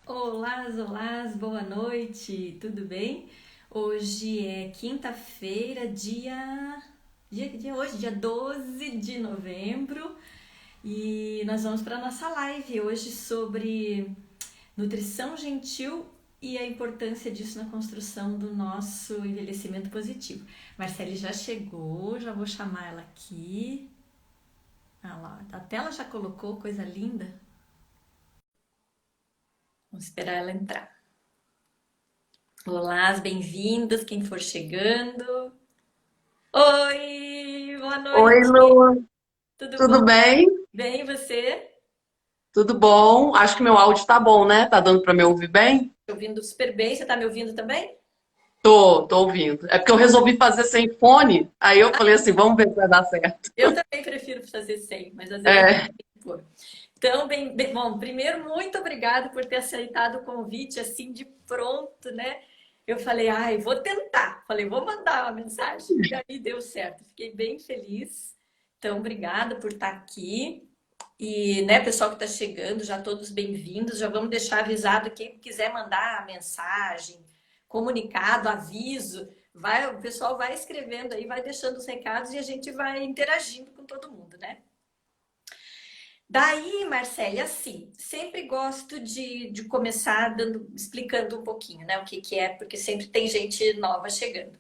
Olá, boa noite, tudo bem? Hoje é quinta-feira, dia hoje, dia 12 de novembro, e nós vamos para a nossa live hoje sobre nutrição gentil e a importância disso na construção do nosso envelhecimento positivo. Marcele já chegou, já vou chamar ela aqui. Ah lá, a tela já colocou, coisa linda. Vamos esperar ela entrar. Olá, bem-vindas, quem for chegando. Oi, boa Oi, noite, Lu, tudo bom? tudo bem? Bem, e você? Tudo bom? Acho que meu áudio tá bom, né? Tá dando pra me ouvir bem? Tô ouvindo super bem, você tá me ouvindo também? Tô ouvindo. É porque eu resolvi fazer sem fone, aí eu falei assim, vamos ver se vai dar certo. Eu também prefiro fazer sem, mas às vezes a gente É, tem que pôr. Então, bom, primeiro, muito obrigada por ter aceitado o convite assim de pronto, né? Eu falei, ai, vou tentar. Falei, vou mandar uma mensagem. E aí deu certo. Fiquei bem feliz. Então, obrigada por estar aqui. E, né, pessoal que está chegando, já todos bem-vindos. Já vamos deixar avisado quem quiser mandar mensagem, comunicado, aviso. Vai, o pessoal vai escrevendo aí, vai deixando os recados e a gente vai interagindo com todo mundo, né? Daí, Marcele, assim, sempre gosto de começar explicando um pouquinho, né, o que que é, porque sempre tem gente nova chegando.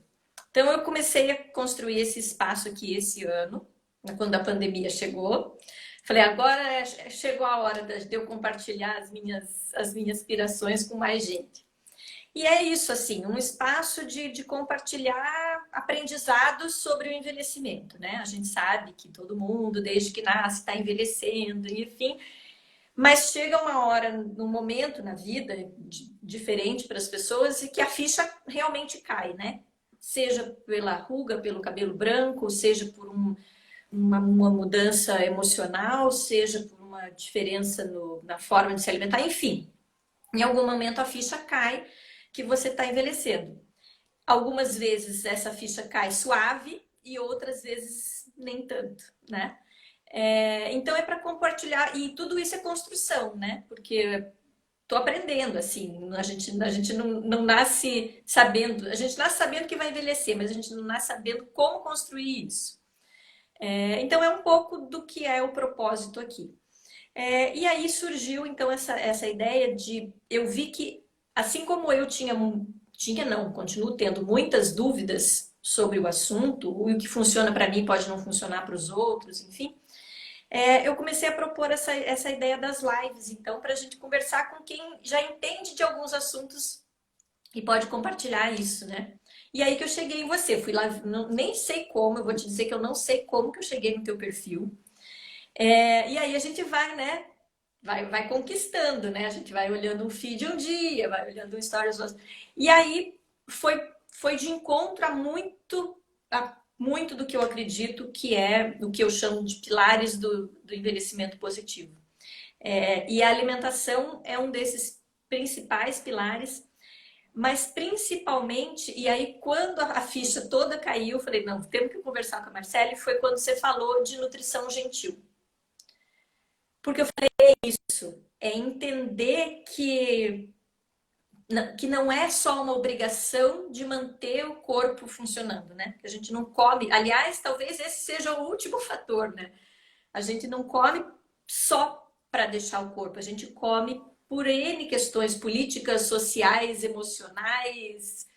Então, eu comecei a construir esse espaço aqui esse ano, né, quando a pandemia chegou. Falei, agora chegou a hora de eu compartilhar as minhas aspirações com mais gente. E é isso, assim, um espaço de compartilhar aprendizados sobre o envelhecimento, né? A gente sabe que todo mundo, desde que nasce, está envelhecendo, enfim. Mas chega uma hora, num momento na vida diferente para as pessoas e que a ficha realmente cai, né? Seja pela ruga, pelo cabelo branco, seja por uma mudança emocional, seja por uma diferença na forma de se alimentar, enfim. Em algum momento a ficha cai que você está envelhecendo. Algumas vezes essa ficha cai suave e outras vezes nem tanto, né? Então é para compartilhar, e tudo isso é construção, né? Porque estou aprendendo, assim, a gente não nasce sabendo, a gente nasce sabendo que vai envelhecer, mas a gente não nasce sabendo como construir isso. Então é um pouco do que é o propósito aqui. E aí surgiu então essa ideia de eu vi que assim como eu tinha não, continuo tendo muitas dúvidas sobre o assunto, o que funciona para mim pode não funcionar para os outros, enfim. Eu comecei a propor essa ideia das lives, então, para a gente conversar com quem já entende de alguns assuntos e pode compartilhar isso, né? E aí que eu cheguei em você, fui lá, nem sei como, eu vou te dizer que eu não sei como que eu cheguei no teu perfil. E aí a gente vai, né? Vai conquistando, né? A gente vai olhando um feed um dia, vai olhando um stories outro. E aí foi de encontro a muito do que eu acredito que é o que eu chamo de pilares do envelhecimento positivo. E a alimentação é um desses principais pilares, mas principalmente, e aí quando a ficha toda caiu, eu falei, não, temos que conversar com a Marcele, foi quando você falou de nutrição gentil. Porque eu falei, isso, é entender que não é só uma obrigação de manter o corpo funcionando, né? Que a gente não come. Aliás, talvez esse seja o último fator, né? A gente não come só para deixar o corpo, a gente come por N questões políticas, sociais, emocionais,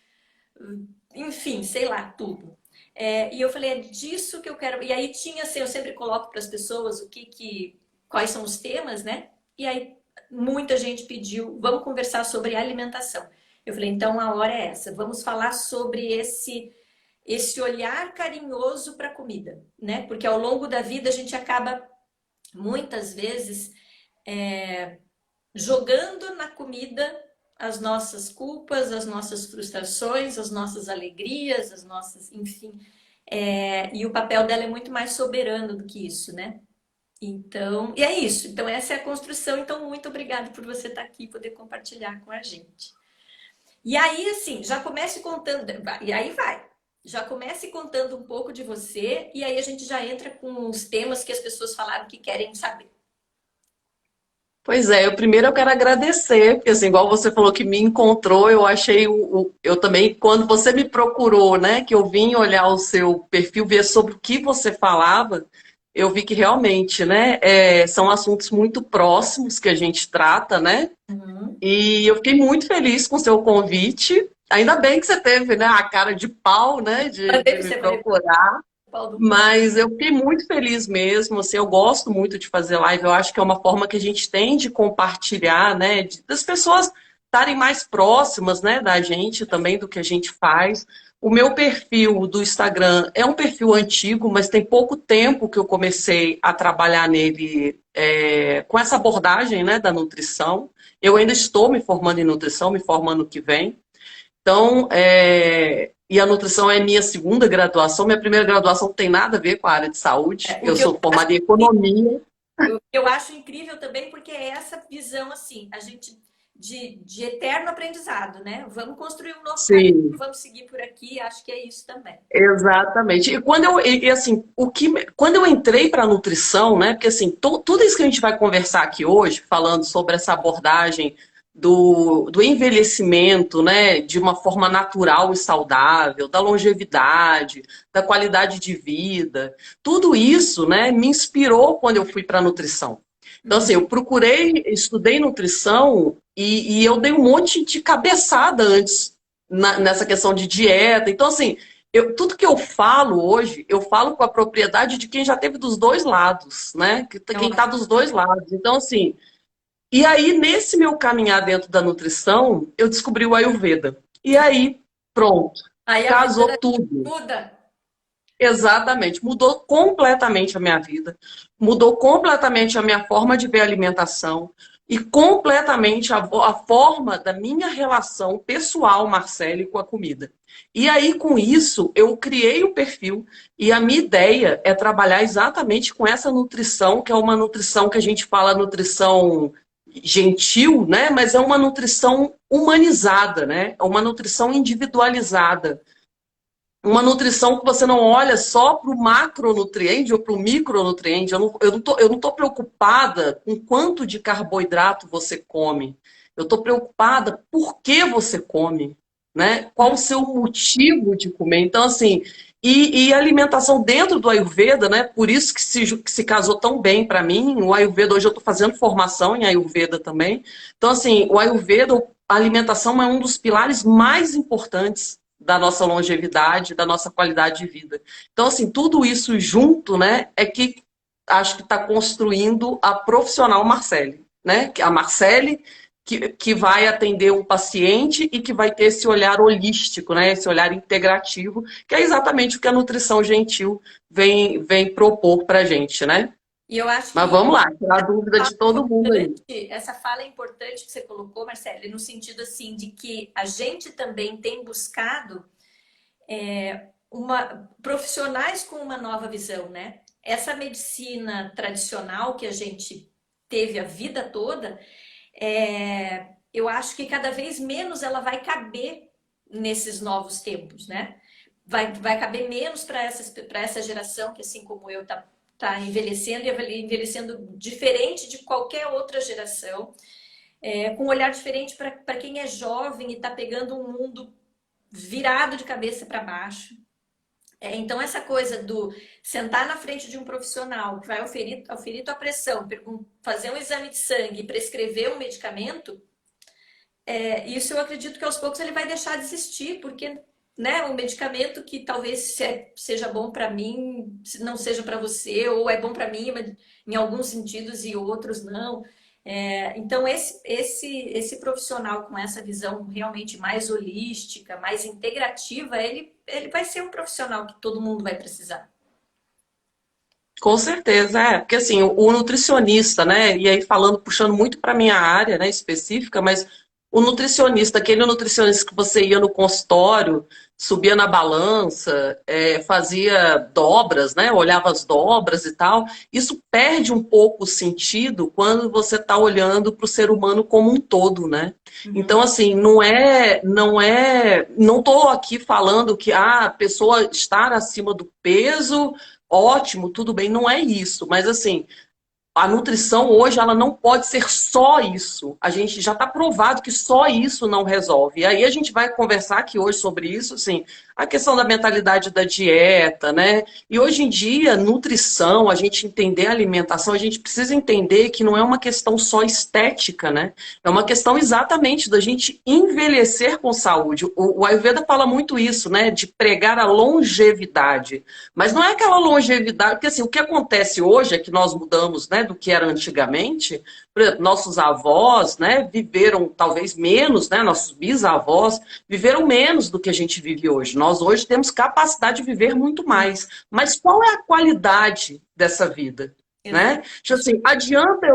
enfim, sei lá, tudo. E eu falei, é disso que eu quero. E aí tinha assim, eu sempre coloco para as pessoas quais são os temas, né? E aí muita gente pediu, vamos conversar sobre alimentação. Eu falei, então a hora é essa, vamos falar sobre esse olhar carinhoso para a comida, né? Porque ao longo da vida a gente acaba muitas vezes jogando na comida as nossas culpas, as nossas frustrações, as nossas alegrias, as nossas, enfim. E o papel dela é muito mais soberano do que isso, né? Então, e é isso. Então, essa é a construção. Então, muito obrigada por você estar aqui e poder compartilhar com a gente. E aí, assim, já comece contando, e aí vai. Já comece contando um pouco de você, e aí a gente já entra com os temas que as pessoas falaram que querem saber. Pois é, primeiro eu quero agradecer, porque assim, igual você falou que me encontrou, eu achei eu também, quando você me procurou, né, que eu vim olhar o seu perfil, ver sobre o que você falava, eu vi que realmente, né, são assuntos muito próximos que a gente trata, né, Uhum. e eu fiquei muito feliz com o seu convite. Ainda bem que você teve, né, a cara de pau, né, Mandei de para me você, falei, procurar. Paulo. Mas eu fiquei muito feliz mesmo, assim, eu gosto muito de fazer live, eu acho que é uma forma que a gente tem de compartilhar, né, das pessoas estarem mais próximas, né, da gente também, do que a gente faz. O meu perfil do Instagram é um perfil antigo, mas tem pouco tempo que eu comecei a trabalhar nele, com essa abordagem, né, da nutrição. Eu ainda estou me formando em nutrição, me formando ano que vem. Então, e a nutrição é minha segunda graduação. Minha primeira graduação não tem nada a ver com a área de saúde. O Eu que eu sou formada em economia. eu acho incrível também, porque é essa visão assim, a gente de eterno aprendizado, né? Vamos construir um novo caminho, Sim, vamos seguir por aqui, acho que é isso também. exatamente. E assim, quando eu entrei para a nutrição, né? Porque assim, tudo isso que a gente vai conversar aqui hoje, falando sobre essa abordagem do envelhecimento, né, de uma forma natural e saudável, da longevidade, da qualidade de vida, tudo isso, né, me inspirou quando eu fui para a nutrição. Então, assim, Uhum. eu procurei, estudei nutrição e eu dei um monte de cabeçada antes nessa questão de dieta. Então, assim, tudo que eu falo hoje, eu falo com a propriedade de quem já teve dos dois lados, né? Eu Quem está acho. dos dois lados. Então, assim, e aí, nesse meu caminhar dentro da nutrição, eu descobri o Ayurveda. E aí, pronto, Aí a vida casou da gente tudo. muda. Exatamente, mudou completamente a minha vida, mudou completamente a minha forma de ver a alimentação e completamente a forma da minha relação pessoal, Marcele, com a comida. E aí, com isso, eu criei o perfil e a minha ideia é trabalhar exatamente com essa nutrição, que é uma nutrição que a gente fala nutrição gentil, né? Mas é uma nutrição humanizada, né? É uma nutrição individualizada, uma nutrição que você não olha só para o macronutriente ou para o micronutriente. Eu não tô preocupada com quanto de carboidrato você come. Eu estou preocupada por que você come, né? Qual o seu motivo de comer. Então, assim, e a alimentação dentro do Ayurveda, né? Por isso que se casou tão bem para mim. O Ayurveda, hoje eu estou fazendo formação em Ayurveda também. Então, assim, o Ayurveda, a alimentação é um dos pilares mais importantes da nossa longevidade, da nossa qualidade de vida. Então, assim, tudo isso junto, né, é que acho que está construindo a profissional Marcele, né? A Marcele que vai atender um paciente e que vai ter esse olhar holístico, né? Esse olhar integrativo, que é exatamente o que a nutrição gentil vem propor para a gente, né? E eu acho Mas que vamos lá, tirar a dúvida de todo mundo aí. essa fala é importante que você colocou, Marcelo, no sentido assim de que a gente também tem buscado profissionais com uma nova visão, né? Essa medicina tradicional que a gente teve a vida toda, eu acho que cada vez menos ela vai caber nesses novos tempos, né? Vai caber menos para essa geração que, assim como eu, tá envelhecendo e envelhecendo diferente de qualquer outra geração, com um olhar diferente para quem é jovem e está pegando um mundo virado de cabeça para baixo. Então, essa coisa do sentar na frente de um profissional que vai oferir tua pressão, fazer um exame de sangue, prescrever um medicamento, isso eu acredito que aos poucos ele vai deixar de existir, porque né, um medicamento que talvez seja bom para mim, não seja para você, ou é bom para mim em alguns sentidos e outros não. Então, esse profissional com essa visão realmente mais holística, mais integrativa, ele vai ser um profissional que todo mundo vai precisar. Com certeza, porque assim, o nutricionista, né, e aí falando, puxando muito para minha área, né, específica, mas o nutricionista, aquele nutricionista que você ia no consultório, subia na balança, fazia dobras, né, olhava as dobras e tal, isso perde um pouco o sentido quando você está olhando para o ser humano como um todo, né? Então, Uhum. assim, não estou aqui falando que a pessoa estar acima do peso ótimo, tudo bem, não é isso, mas assim, a nutrição hoje ela não pode ser só isso. A gente já está provado que só isso não resolve. E aí a gente vai conversar aqui hoje sobre isso, assim, a questão da mentalidade da dieta, né? E hoje em dia, nutrição, a gente entender a alimentação, a gente precisa entender que não é uma questão só estética, né? É uma questão exatamente da gente envelhecer com saúde. O Ayurveda fala muito isso, né? De pregar a longevidade. Mas não é aquela longevidade, porque assim, o que acontece hoje é que nós mudamos, né, do que era antigamente. Por exemplo, nossos avós, né, viveram talvez menos, né, nossos bisavós viveram menos do que a gente vive hoje. Nós hoje temos capacidade de viver muito mais. Mas qual é a qualidade dessa vida? Né? Tipo assim, adianta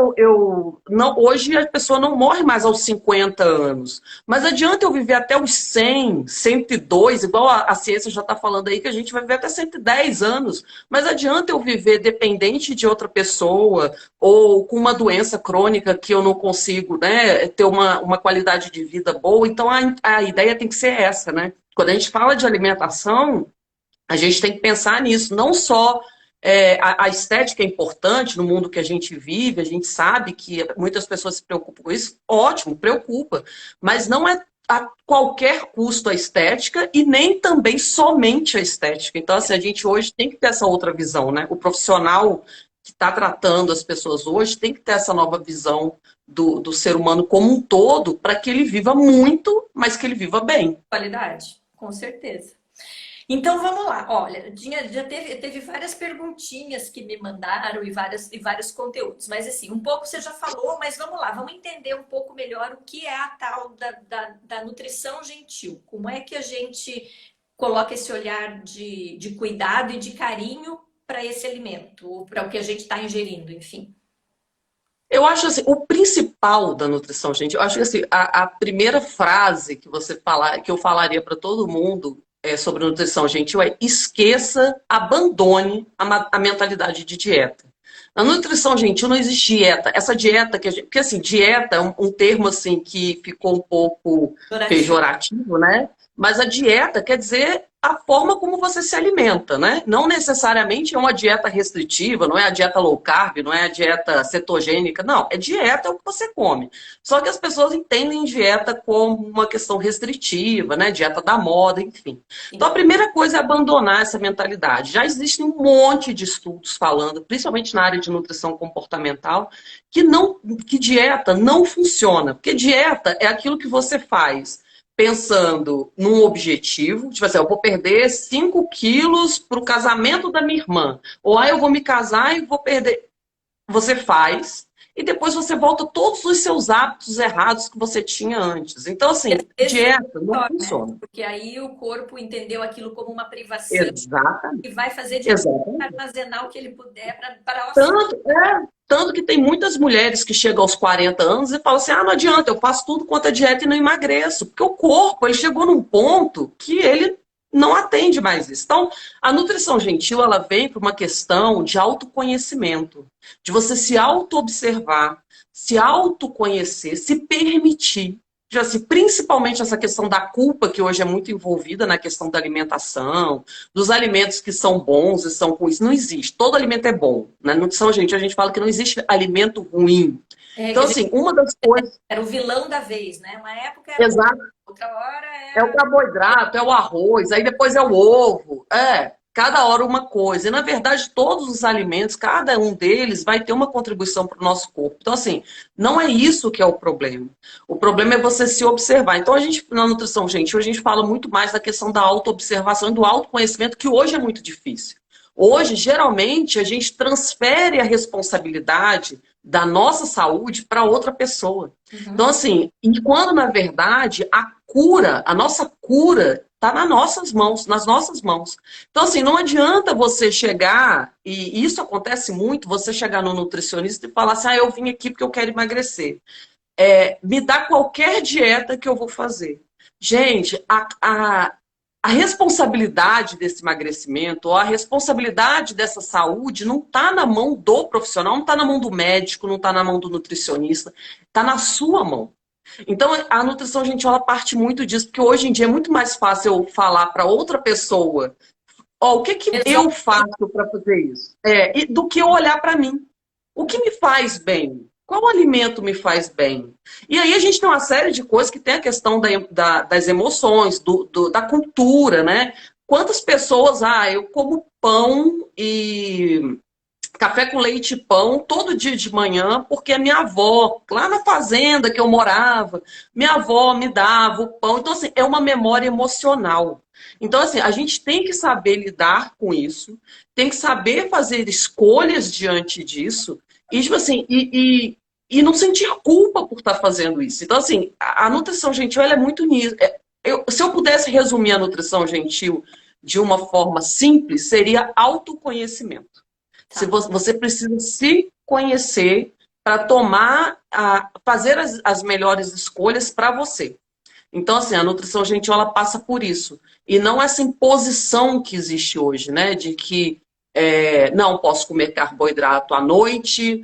não, hoje a pessoa não morre mais aos 50 anos, mas adianta eu viver até os 100, 102, igual a ciência já está falando aí que a gente vai viver até 110 anos, mas adianta eu viver dependente de outra pessoa ou com uma doença crônica que eu não consigo, né, ter uma qualidade de vida boa. Então a ideia tem que ser essa, né? Quando a gente fala de alimentação, a gente tem que pensar nisso, não só a estética é importante no mundo que a gente vive, a gente sabe que muitas pessoas se preocupam com isso, ótimo, preocupa, mas não é a qualquer custo a estética e nem também somente a estética. Então, assim, a gente hoje tem que ter essa outra visão, né? O profissional que está tratando as pessoas hoje tem que ter essa nova visão do ser humano como um todo para que ele viva muito, mas que ele viva bem. Qualidade, com certeza. Então vamos lá, olha, já teve várias perguntinhas que me mandaram e vários conteúdos, mas assim, um pouco você já falou, mas vamos lá, vamos entender um pouco melhor o que é a tal da nutrição gentil. Como é que a gente coloca esse olhar de cuidado e de carinho para esse alimento, para o que a gente está ingerindo, enfim. Eu acho assim, o principal da nutrição, gente, eu acho que assim, a primeira frase que você falar, que eu falaria para todo mundo sobre nutrição gentil é esqueça, abandone a mentalidade de dieta. Na nutrição gentil não existe dieta. Essa dieta que a gente, porque assim, dieta é um termo assim que ficou um pouco pejorativo, né? Mas a dieta quer dizer a forma como você se alimenta, né? Não necessariamente é uma dieta restritiva, não é a dieta low carb, não é a dieta cetogênica, não. É dieta, é o que você come. Só que as pessoas entendem dieta como uma questão restritiva, né? Dieta da moda, enfim. Então a primeira coisa é abandonar essa mentalidade. Já existem um monte de estudos falando, principalmente na área de nutrição comportamental, que dieta não funciona. Porque dieta é aquilo que você faz pensando num objetivo, tipo assim, eu vou perder 5 quilos para o casamento da minha irmã. Ou eu vou me casar e vou perder. Você faz, e depois você volta todos os seus hábitos errados que você tinha antes. Então, assim, dieta não funciona. Né? Porque aí o corpo entendeu aquilo como uma privação. Exatamente. E vai fazer de tudo para armazenar o que ele puder para Tanto que tem muitas mulheres que chegam aos 40 anos e falam assim, não adianta, eu faço tudo quanto a dieta e não emagreço. Porque o corpo, ele chegou num ponto que ele não atende mais isso. Então, a nutrição gentil, ela vem para uma questão de autoconhecimento. De você se auto-observar, se autoconhecer, se permitir. Já assim, principalmente essa questão da culpa, que hoje é muito envolvida na questão da alimentação, dos alimentos que são bons e são ruins. Não existe. Todo alimento é bom. Na nutrição, a gente fala que não existe alimento ruim. Então, assim, uma das coisas... Era o vilão da vez, né? Uma época era Exato. Outra hora era... É o carboidrato, é o arroz, aí depois é o ovo. Cada hora uma coisa. E, na verdade, todos os alimentos, cada um deles vai ter uma contribuição para o nosso corpo. Então, assim, não é isso que é o problema. O problema é você se observar. Então, a gente, na nutrição gentil, a gente fala muito mais da questão da autoobservação e do autoconhecimento, que hoje é muito difícil. Hoje, geralmente, a gente transfere a responsabilidade da nossa saúde para outra pessoa. Então, assim, enquanto, na verdade, a nossa cura está nas nossas mãos. Então, assim, não adianta você chegar, e isso acontece muito, você chegar no nutricionista e falar assim, eu vim aqui porque eu quero emagrecer. Me dá qualquer dieta que eu vou fazer. Gente, a responsabilidade desse emagrecimento, ou a responsabilidade dessa saúde não está na mão do profissional, não está na mão do médico, não está na mão do nutricionista, está na sua mão. Então, a nutrição gentil, ela parte muito disso, porque hoje em dia é muito mais fácil eu falar para outra pessoa, o que eu faço para fazer isso? Do que eu olhar para mim. O que me faz bem? Qual alimento me faz bem? E aí a gente tem uma série de coisas que tem a questão das emoções, da cultura, né? Quantas pessoas, eu como pão e café com leite e pão todo dia de manhã, porque a minha avó, lá na fazenda que eu morava, minha avó me dava o pão. Então, assim, é uma memória emocional. Então, assim, a gente tem que saber lidar com isso, tem que saber fazer escolhas diante disso, e, tipo assim, e não sentir culpa por estar fazendo isso. Então, assim, a nutrição gentil, ela é muito nisso. Se eu pudesse resumir a nutrição gentil de uma forma simples, seria autoconhecimento. Se Tá. você precisa se conhecer para fazer as melhores escolhas para você. Então, assim, a nutrição gentil ela passa por isso. E não essa imposição que existe hoje, né? De que não posso comer carboidrato à noite,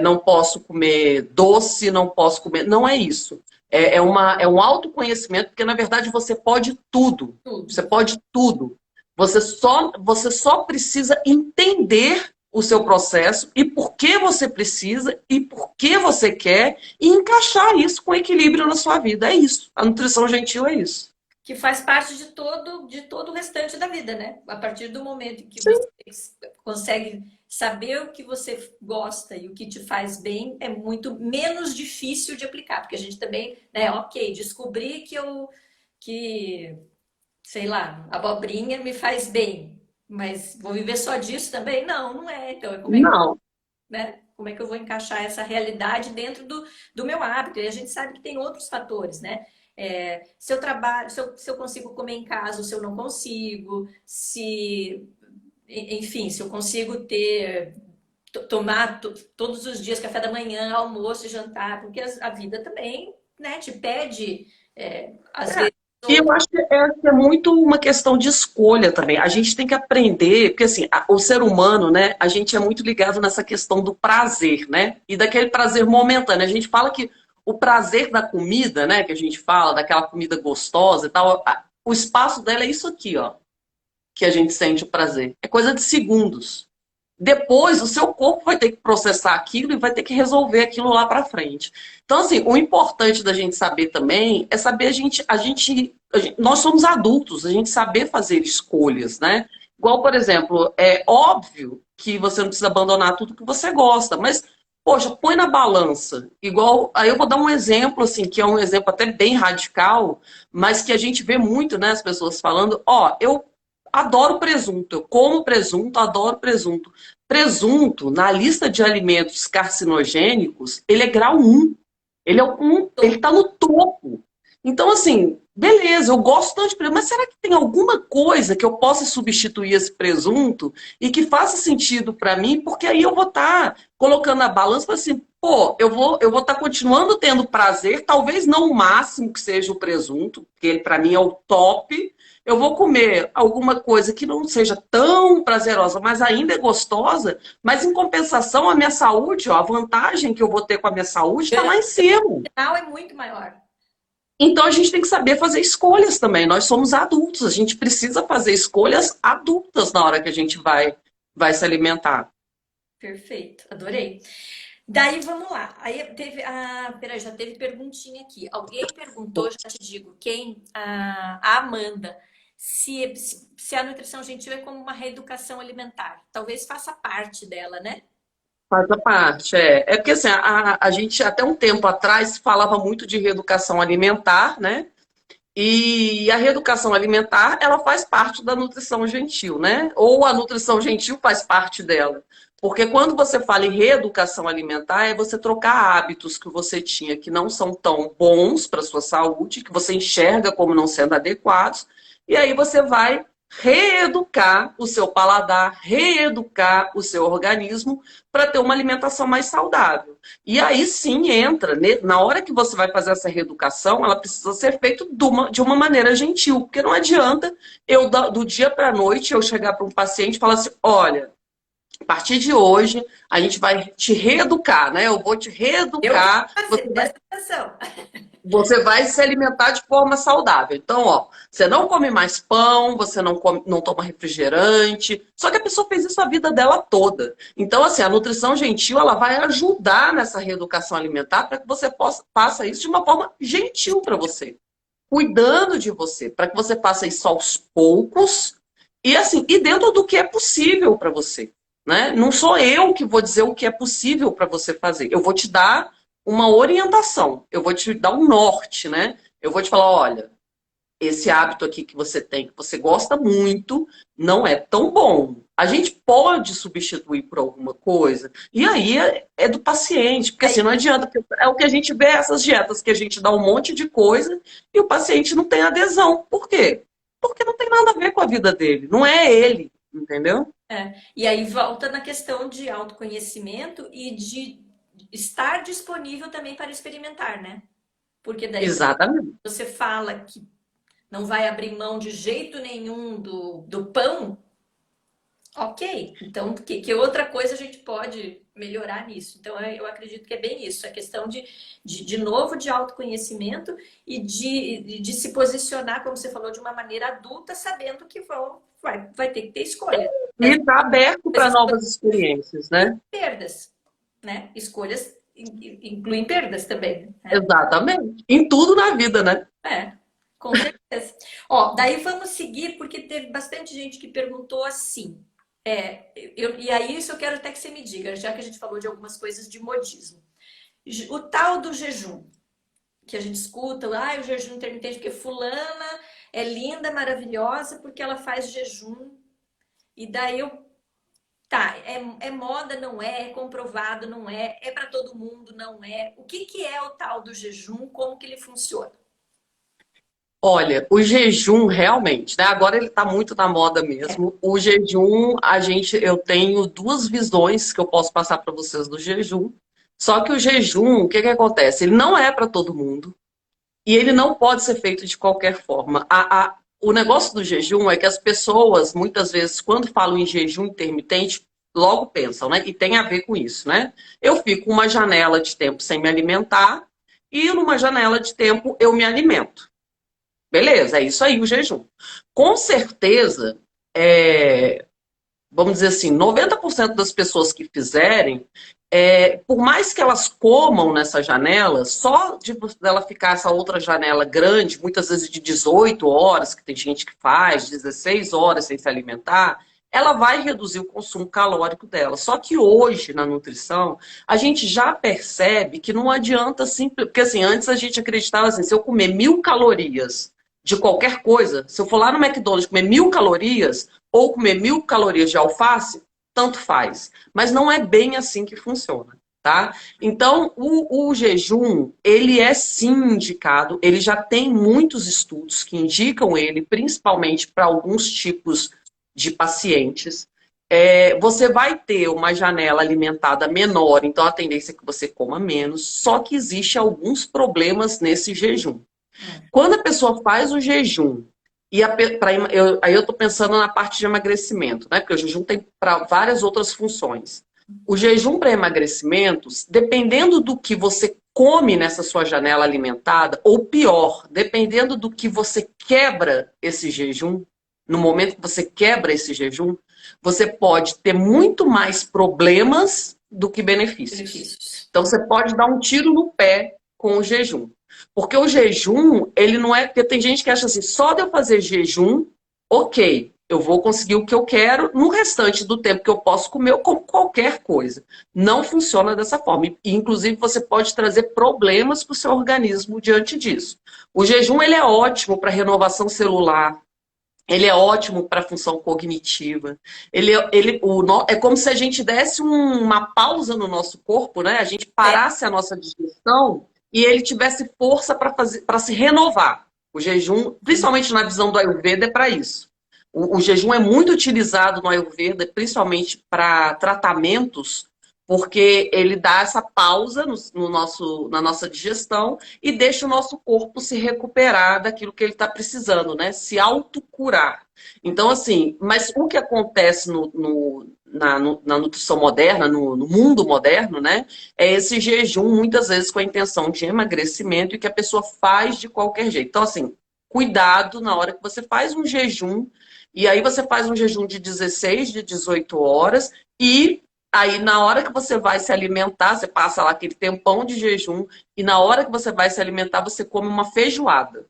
não posso comer doce, não posso comer. Não é isso. É um autoconhecimento, porque na verdade você pode tudo. Tudo. Você pode tudo. Você só precisa entender o seu processo e por que você precisa e por que você quer e encaixar isso com equilíbrio na sua vida. É isso. A nutrição gentil é isso. Que faz parte de todo o restante da vida, né? A partir do momento que você consegue saber o que você gosta e o que te faz bem, é muito menos difícil de aplicar, porque a gente também, né, ok, descobri que, sei lá, abobrinha me faz bem, mas vou viver só disso também? Não, não é. Então, Não. né? Como é que eu vou encaixar essa realidade dentro do meu hábito? E a gente sabe que tem outros fatores, né? Se eu trabalho, se eu consigo comer em casa ou se eu não consigo, enfim, se eu consigo tomar todos os dias café da manhã, almoço e jantar, porque a vida também, né, te pede, às vezes, E eu acho que é muito uma questão de escolha também. A gente tem que aprender, porque assim, o ser humano, né, a gente é muito ligado nessa questão do prazer, né? E daquele prazer momentâneo. A gente fala que o prazer da comida, né, que a gente fala, daquela comida gostosa e tal, o espaço dela é isso aqui, ó, que a gente sente o prazer. É coisa de segundos. Depois, o seu corpo vai ter que processar aquilo e vai ter que resolver aquilo lá para frente. Então, assim, o importante da gente saber também é saber nós somos adultos, a gente saber fazer escolhas, né? Igual, por exemplo, é óbvio que você não precisa abandonar tudo que você gosta, mas, poxa, põe na balança. Igual, aí eu vou dar um exemplo, assim, que é um exemplo até bem radical, mas que a gente vê muito, né, as pessoas falando, eu adoro presunto, eu como presunto, adoro presunto. Presunto, na lista de alimentos carcinogênicos, ele é grau 1. Ele está no topo. Então, assim, beleza, eu gosto tanto de presunto, mas será que tem alguma coisa que eu possa substituir esse presunto e que faça sentido para mim? Porque aí eu vou estar colocando na balança para assim, pô, eu vou estar continuando tendo prazer, talvez não o máximo que seja o presunto, que ele para mim é o top. Eu vou comer alguma coisa que não seja tão prazerosa, mas ainda é gostosa, mas em compensação a minha saúde, ó, a vantagem que eu vou ter com a minha saúde está lá em cima. final é muito maior. Então a gente tem que saber fazer escolhas também. Nós somos adultos, a gente precisa fazer escolhas adultas na hora que a gente vai se alimentar. Perfeito, adorei. Daí vamos lá. Aí teve peraí, já teve perguntinha aqui. Alguém perguntou, já te digo, quem? A Amanda, se a nutrição gentil é como uma reeducação alimentar. Talvez faça parte dela, né? Faz a parte, é. É porque assim, a gente até um tempo atrás falava muito de reeducação alimentar, né? E a reeducação alimentar, ela faz parte da nutrição gentil, né? Ou a nutrição gentil faz parte dela. Porque quando você fala em reeducação alimentar, é você trocar hábitos que você tinha que não são tão bons para a sua saúde, que você enxerga como não sendo adequados, e aí você vai reeducar o seu paladar, reeducar o seu organismo para ter uma alimentação mais saudável. E aí sim entra, né? Na hora que você vai fazer essa reeducação, ela precisa ser feita de uma maneira gentil, porque não adianta eu, do dia para a noite, eu chegar para um paciente e falar assim, olha, a partir de hoje, a gente vai te reeducar, né? Eu vou te Eu vou reeducar. fazer, presta atenção. Você vai se alimentar de forma saudável. Então, ó, você não come mais pão, você não come, não toma refrigerante. Só que a pessoa fez isso a vida dela toda. Então, assim, a nutrição gentil, ela vai ajudar nessa reeducação alimentar para que você faça isso de uma forma gentil para você, cuidando de você, para que você faça isso aos poucos e assim, e dentro do que é possível para você, né? Não sou eu que vou dizer o que é possível para você fazer. Eu vou te dar uma orientação, eu vou te dar um norte, né? Eu vou te falar, olha, esse hábito aqui que você tem, que você gosta muito, não é tão bom. A gente pode substituir por alguma coisa. E aí é do paciente, porque assim não adianta, porque é o que a gente vê essas dietas que a gente dá um monte de coisa e o paciente não tem adesão. Por quê? Porque não tem nada a ver com a vida dele, não é ele, entendeu? E aí volta na questão de autoconhecimento e de estar disponível também para experimentar, né? Porque daí Exatamente. você fala que não vai abrir mão de jeito nenhum do pão, ok. Então, que outra coisa a gente pode melhorar nisso? Então, eu acredito que é bem isso. É questão de novo, de autoconhecimento e de se posicionar, como você falou, de uma maneira adulta, sabendo que vai ter que ter escolha. E está aberto para novas experiências, né? Perdas, né? Escolhas incluem perdas também, né? Exatamente. Em tudo na vida, né? É, com certeza. Ó, daí vamos seguir, porque teve bastante gente que perguntou assim. E aí isso eu quero até que você me diga, já que a gente falou de algumas coisas de modismo. O tal do jejum, que a gente escuta, o jejum intermitente, porque fulana é linda, maravilhosa, porque ela faz jejum. E daí tá, é moda, não é comprovado, não é para todo mundo, não é. O que é o tal do jejum, como que ele funciona? Olha, o jejum realmente, né? Agora ele está muito na moda mesmo. O jejum, eu tenho duas visões que eu posso passar para vocês do jejum. Só que o jejum, o que que acontece? Ele não é para todo mundo e ele não pode ser feito de qualquer forma. O negócio do jejum é que as pessoas, muitas vezes, quando falam em jejum intermitente, logo pensam, né? E tem a ver com isso, né? Eu fico uma janela de tempo sem me alimentar e numa janela de tempo eu me alimento. Beleza, é isso aí o jejum. Com certeza, vamos dizer assim, 90% das pessoas que fizerem, por mais que elas comam nessa janela, só de ela ficar essa outra janela grande, muitas vezes de 18 horas, que tem gente que faz, 16 horas sem se alimentar, ela vai reduzir o consumo calórico dela. Só que hoje, na nutrição, a gente já percebe que não adianta simples. Porque assim, antes a gente acreditava assim, se eu comer 1.000 calorias de qualquer coisa, se eu for lá no McDonald's comer 1.000 calorias, ou comer 1.000 calorias de alface, tanto faz. Mas não é bem assim que funciona, tá? Então, o jejum, ele é sim indicado, ele já tem muitos estudos que indicam ele, principalmente para alguns tipos de pacientes. Você vai ter uma janela alimentada menor, então a tendência é que você coma menos, só que existe alguns problemas nesse jejum. Quando a pessoa faz o jejum, aí eu estou pensando na parte de emagrecimento, né? Porque o jejum tem para várias outras funções. O jejum para emagrecimento, dependendo do que você come nessa sua janela alimentada, ou pior, dependendo do que você quebra esse jejum, no momento que você quebra esse jejum, você pode ter muito mais problemas do que benefícios. Então você pode dar um tiro no pé com o jejum. Porque o jejum, ele não é. Porque tem gente que acha assim, só de eu fazer jejum, ok, eu vou conseguir o que eu quero, no restante do tempo que eu posso comer, eu como qualquer coisa. Não funciona dessa forma. E, inclusive, você pode trazer problemas para o seu organismo diante disso. O jejum, ele é ótimo para renovação celular. Ele é ótimo para a função cognitiva. É como se a gente desse uma pausa no nosso corpo, né? A gente parasse a nossa digestão e ele tivesse força para se renovar. O jejum, principalmente na visão do Ayurveda, é para isso. O jejum é muito utilizado no Ayurveda, principalmente para tratamentos, porque ele dá essa pausa na nossa digestão e deixa o nosso corpo se recuperar daquilo que ele está precisando, né? Se autocurar. Então, assim, mas o que acontece na nutrição moderna, no mundo moderno, né? É esse jejum, muitas vezes com a intenção de emagrecimento e que a pessoa faz de qualquer jeito. Então, assim, cuidado na hora que você faz um jejum, e aí você faz um jejum de 16, de 18 horas, e aí na hora que você vai se alimentar, você passa lá aquele tempão de jejum, e na hora que você vai se alimentar, você come uma feijoada.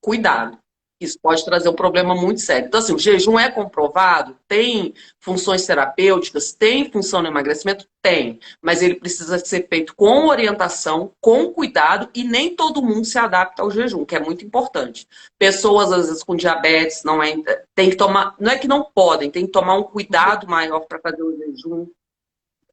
Cuidado. Isso pode trazer um problema muito sério. Então, assim, o jejum é comprovado, tem funções terapêuticas, tem função no emagrecimento? Tem. Mas ele precisa ser feito com orientação, com cuidado, e nem todo mundo se adapta ao jejum, que é muito importante. Pessoas, às vezes, com diabetes, tem que tomar, não é que não podem, tem que tomar um cuidado maior para fazer o jejum.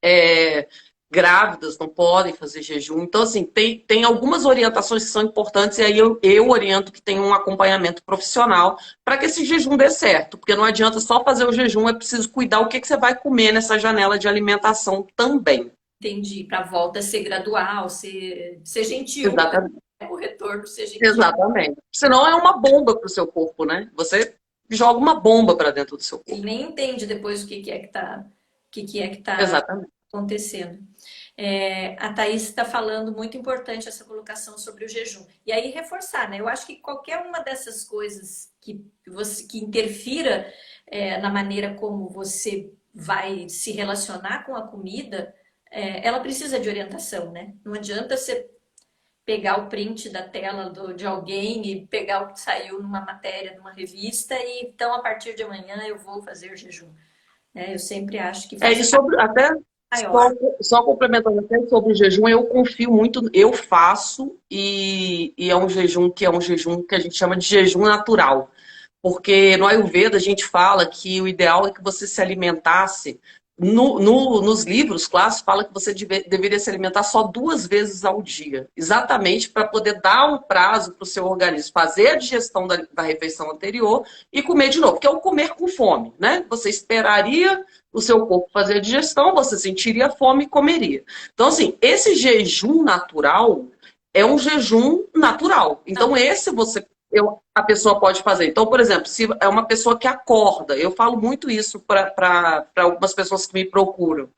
É, grávidas não podem fazer jejum. Então, assim, tem algumas orientações que são importantes, e aí eu oriento que tenha um acompanhamento profissional para que esse jejum dê certo. Porque não adianta só fazer o jejum, é preciso cuidar o que você vai comer nessa janela de alimentação também. Entendi. Para a volta ser gradual, ser gentil, né? Exatamente. O retorno ser gentil. Exatamente. Senão é uma bomba para o seu corpo, né? Você joga uma bomba para dentro do seu Ele corpo. nem entende depois o que que é que está, o que que é que tá Exatamente. acontecendo. A Thaís está falando muito importante essa colocação sobre o jejum. E aí reforçar, né? Eu acho que qualquer uma dessas coisas que interfira na maneira como você vai se relacionar com a comida, ela precisa de orientação, né? Não adianta você pegar o print da tela de alguém e pegar o que saiu numa matéria, numa revista, e então a partir de amanhã eu vou fazer jejum. Eu sempre acho que faz E parte sobre, até maior. só complementando até sobre o jejum, eu confio muito, eu faço, e é um jejum que a gente chama de jejum natural. Porque no Ayurveda a gente fala que o ideal é que você se alimentasse. Nos livros clássicos fala que você deveria se alimentar só 2 vezes ao dia, exatamente para poder dar um prazo para o seu organismo fazer a digestão da refeição anterior e comer de novo, que é o comer com fome, né? Você esperaria o seu corpo fazer a digestão, você sentiria fome e comeria. Então, assim, esse jejum natural é um jejum natural. Então, esse a pessoa pode fazer. Então, por exemplo, se é uma pessoa que acorda, eu falo muito isso para algumas pessoas que me procuram.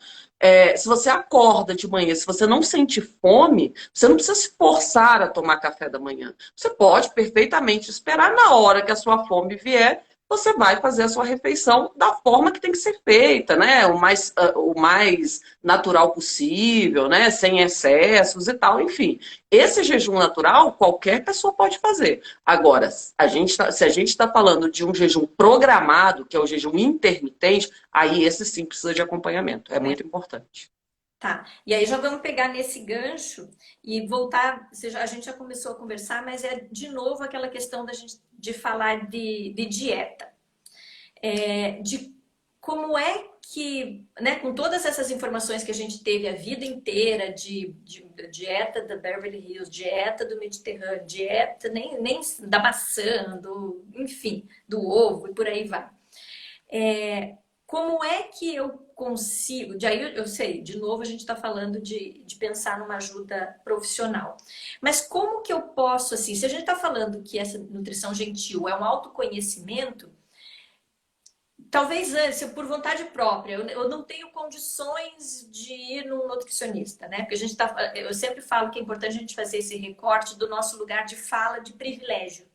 Se você acorda de manhã, se você não sente fome, você não precisa se forçar a tomar café da manhã. Você pode perfeitamente esperar na hora que a sua fome vier, você vai fazer a sua refeição da forma que tem que ser feita, né? O mais natural possível, né? Sem excessos e tal, enfim. Esse jejum natural, qualquer pessoa pode fazer. Agora, se a gente está falando de um jejum programado, que é o jejum intermitente, aí esse sim precisa de acompanhamento. É muito importante. Tá. E aí já vamos pegar nesse gancho e voltar. A gente já começou a conversar, mas é de novo aquela questão da gente de falar de dieta. De como é que, né, com todas essas informações que a gente teve a vida inteira de dieta da Beverly Hills, dieta do Mediterrâneo, dieta nem da maçã, enfim, do ovo e por aí vai. Como é que eu consigo? De aí eu sei, de novo a gente está falando de pensar numa ajuda profissional. Mas como que eu posso, assim, se a gente está falando que essa nutrição gentil é um autoconhecimento, talvez se por vontade própria, eu não tenho condições de ir num nutricionista, né? Porque eu sempre falo que é importante a gente fazer esse recorte do nosso lugar de fala de privilégio.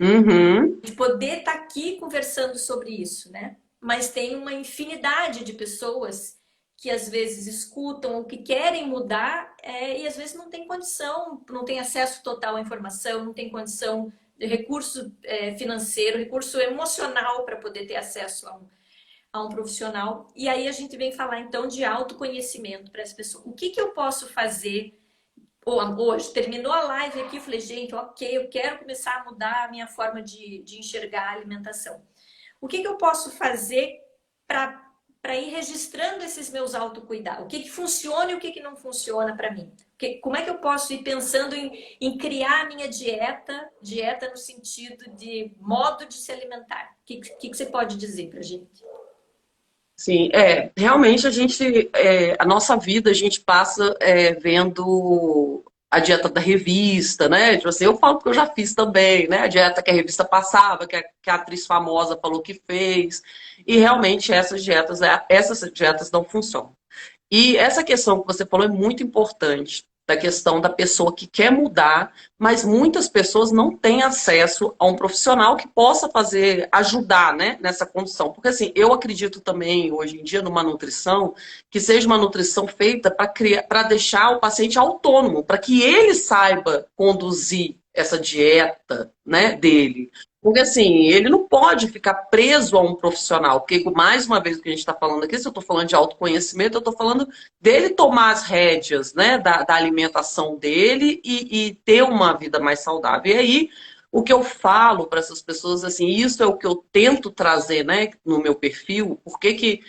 Uhum. De poder estar aqui conversando sobre isso, né? Mas tem uma infinidade de pessoas que às vezes escutam ou que querem mudar e às vezes não tem condição, não tem acesso total à informação, não tem condição de recurso financeiro, recurso emocional para poder ter acesso a um profissional. E aí a gente vem falar então de autoconhecimento para as pessoas. O que eu posso fazer hoje? Terminou a live aqui, eu falei, gente, ok, eu quero começar a mudar a minha forma de enxergar a alimentação. O que eu posso fazer para ir registrando esses meus autocuidados? O que funciona e o que não funciona para mim? Como é que eu posso ir pensando em criar a minha dieta no sentido de modo de se alimentar? O que você pode dizer para a gente? Sim, realmente a nossa vida a gente passa vendo a dieta da revista, né? Tipo assim, eu falo porque eu já fiz também, né? A dieta que a revista passava, que a atriz famosa falou que fez. e realmente essas dietas não funcionam. E essa questão que você falou é muito importante, da questão da pessoa que quer mudar, mas muitas pessoas não têm acesso a um profissional que possa ajudar, né, nessa condição. Porque assim, eu acredito também, hoje em dia, numa nutrição, que seja uma nutrição feita para deixar o paciente autônomo, para que ele saiba conduzir essa dieta, né, dele. Porque assim, ele não pode ficar preso a um profissional, porque mais uma vez o que a gente está falando aqui, se eu estou falando de autoconhecimento, eu estou falando dele tomar as rédeas, né, da alimentação dele e ter uma vida mais saudável. E aí, o que eu falo para essas pessoas, assim, isso é o que eu tento trazer, né, no meu perfil, porque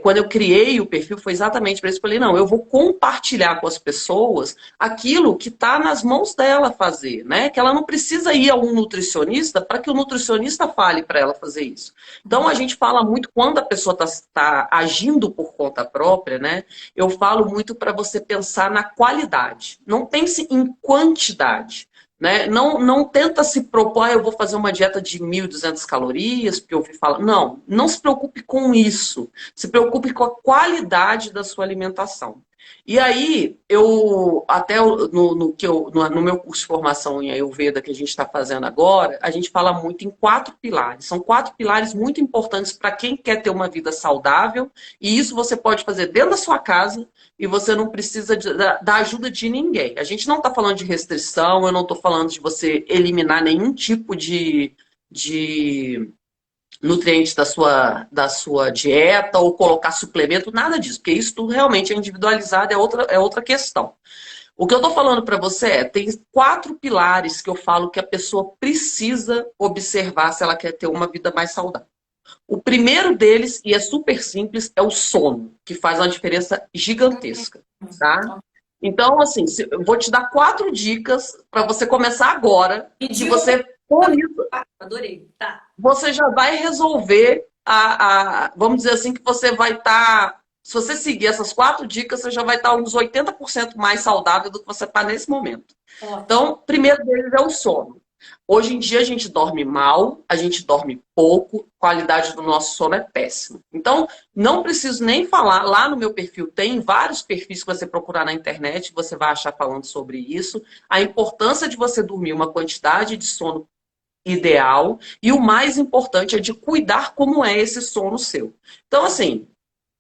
quando eu criei o perfil foi exatamente para isso. Eu falei, não, eu vou compartilhar com as pessoas aquilo que está nas mãos dela fazer, né? Que ela não precisa ir a um nutricionista para que o nutricionista fale para ela fazer isso. Então a gente fala muito quando a pessoa está agindo por conta própria, né? Eu falo muito para você pensar na qualidade. Não pense em quantidade. Né? Não tenta se propor, eu vou fazer uma dieta de 1.200 calorias, porque eu ouvi falar. Não se preocupe com isso. Se preocupe com a qualidade da sua alimentação. E aí, eu até no meu curso de formação em Ayurveda que a gente está fazendo agora, a gente fala muito em 4 pilares. São 4 pilares muito importantes para quem quer ter uma vida saudável, e isso você pode fazer dentro da sua casa e você não precisa da ajuda de ninguém. A gente não está falando de restrição, eu não estou falando de você eliminar nenhum tipo de nutrientes da sua dieta ou colocar suplemento, nada disso, porque isso tudo realmente é individualizado, é outra questão. O que eu estou falando para você tem 4 pilares que eu falo que a pessoa precisa observar se ela quer ter uma vida mais saudável. O primeiro deles, e é super simples, é o sono, que faz uma diferença gigantesca, tá? Então, assim, eu vou te dar 4 dicas para você começar agora, que você, com isso, adorei, tá. você já vai resolver vamos dizer assim, que você vai estar, se você seguir essas 4 dicas, você já vai estar uns 80% mais saudável do que você está nesse momento. Ótimo. Então, primeiro deles é o sono. Hoje em dia a gente dorme mal, a gente dorme pouco, a qualidade do nosso sono é péssima. Então, não preciso nem falar, lá no meu perfil tem vários perfis que você procurar na internet, você vai achar falando sobre isso, a importância de você dormir uma quantidade de sono ideal e o mais importante é de cuidar como é esse sono seu. Então, assim,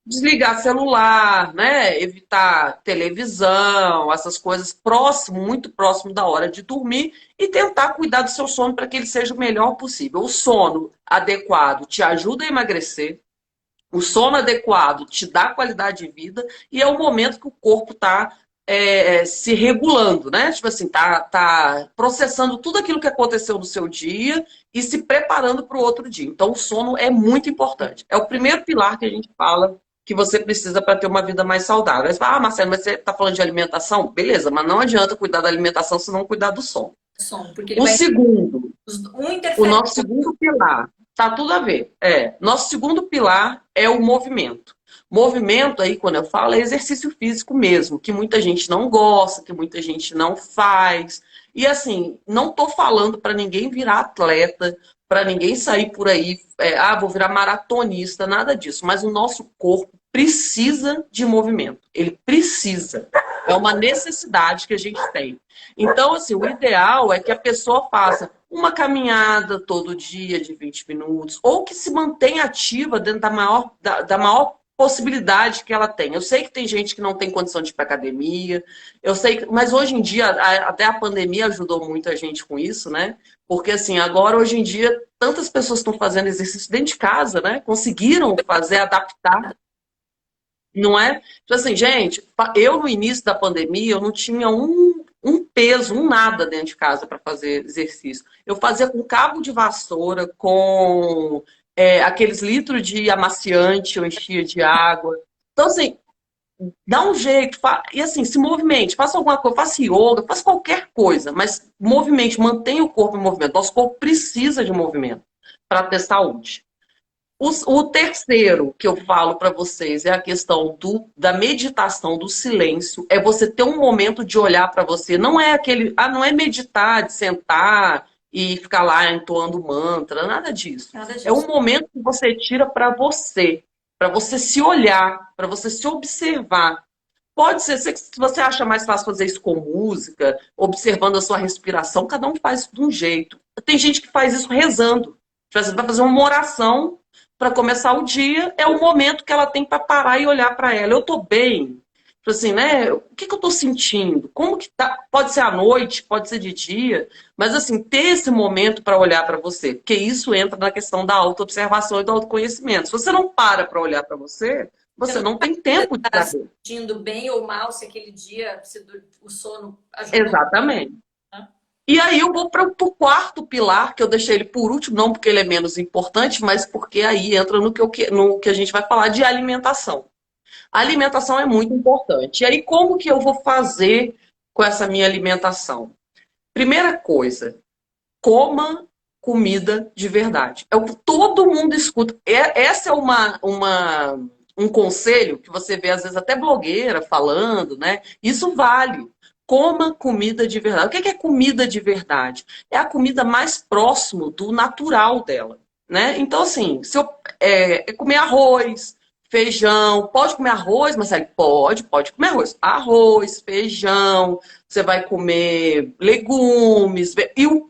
desligar celular, né? Evitar televisão, essas coisas muito próximo da hora de dormir e tentar cuidar do seu sono para que ele seja o melhor possível. O sono adequado te ajuda a emagrecer, o sono adequado te dá qualidade de vida e é o momento que o corpo está se regulando, né? Tipo assim, tá processando tudo aquilo que aconteceu no seu dia e se preparando para o outro dia. Então, o sono é muito importante. É o primeiro pilar que a gente fala que você precisa para ter uma vida mais saudável. Aí você fala, Marcelo, mas você está falando de alimentação? Beleza, mas não adianta cuidar da alimentação se não cuidar do sono. Porque ele O vai... segundo, o nosso segundo pilar, tá tudo a ver. Nosso segundo pilar é o movimento. Movimento aí, quando eu falo, é exercício físico mesmo, que muita gente não gosta, que muita gente não faz. E assim, não tô falando para ninguém virar atleta, para ninguém sair por aí, vou virar maratonista, nada disso. Mas o nosso corpo precisa de movimento. Ele precisa. É uma necessidade que a gente tem. Então, assim, o ideal é que a pessoa faça uma caminhada todo dia de 20 minutos, ou que se mantenha ativa dentro da maior possibilidade que ela tem. Eu sei que tem gente que não tem condição de ir para academia, mas hoje em dia, até a pandemia ajudou muito a gente com isso, né? Porque assim, agora, hoje em dia, tantas pessoas estão fazendo exercício dentro de casa, né? Conseguiram fazer, adaptar. Não é? Tipo assim, gente, eu no início da pandemia, eu não tinha um peso, um nada dentro de casa para fazer exercício. Eu fazia com cabo de vassoura, com aqueles litros de amaciante, eu enchia de água. Então, assim, dá um jeito, e assim, se movimente, faça alguma coisa, faça yoga, faça qualquer coisa, mas movimente, mantenha o corpo em movimento. Nosso corpo precisa de movimento para ter saúde. O terceiro que eu falo para vocês é a questão da meditação, do silêncio. É você ter um momento de olhar para você. Não é não é meditar, de sentar e ficar lá entoando mantra, nada disso. Nada É um disso. momento que você tira para você se olhar, para você se observar. Pode ser, se você acha mais fácil fazer isso com música, observando a sua respiração, cada um faz de um jeito. Tem gente que faz isso rezando. Tipo assim, vai fazer uma oração para começar o dia, é o momento que ela tem para parar e olhar para ela. Eu estou bem. Tipo assim, né? O que eu estou sentindo? Como que tá? Pode ser à noite, pode ser de dia, mas assim, ter esse momento para olhar para você, porque isso entra na questão da autoobservação e do autoconhecimento. Se você não para olhar para você, Você você não não tem tempo de está se saber. sentindo bem ou mal se aquele dia o sono ajudou, Exatamente. né? E aí eu vou para o quarto pilar, que eu deixei ele por último, não porque ele é menos importante, mas porque aí entra no que a gente vai falar de alimentação. A alimentação é muito importante. E aí, como que eu vou fazer com essa minha alimentação? Primeira coisa, coma comida de verdade. É o que todo mundo escuta. Essa é um conselho que você vê, às vezes, até blogueira falando, né? Isso vale. Coma comida de verdade. O que é comida de verdade? É a comida mais próximo do natural dela, né? Então, assim, se eu comer arroz, feijão, pode comer arroz, Marcelo? Pode comer arroz. Arroz, feijão, você vai comer legumes. E o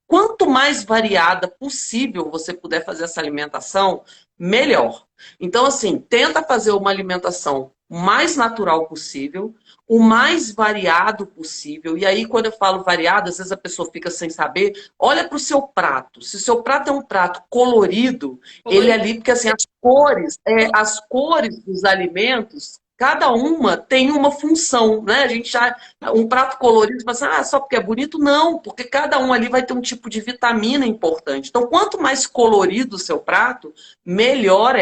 quanto mais variada possível você puder fazer essa alimentação, melhor. Então, assim, tenta fazer uma alimentação mais natural possível, o mais variado possível. E aí, quando eu falo variado, às vezes a pessoa fica sem saber. Olha para o seu prato. Se o seu prato é um prato colorido, ele é Colorido. ali, porque assim, as cores dos alimentos, cada uma tem uma função, né? A gente já, um prato colorido, você fala assim, só porque é bonito? Não, porque cada um ali vai ter um tipo de vitamina importante. Então, quanto mais colorido o seu prato, melhor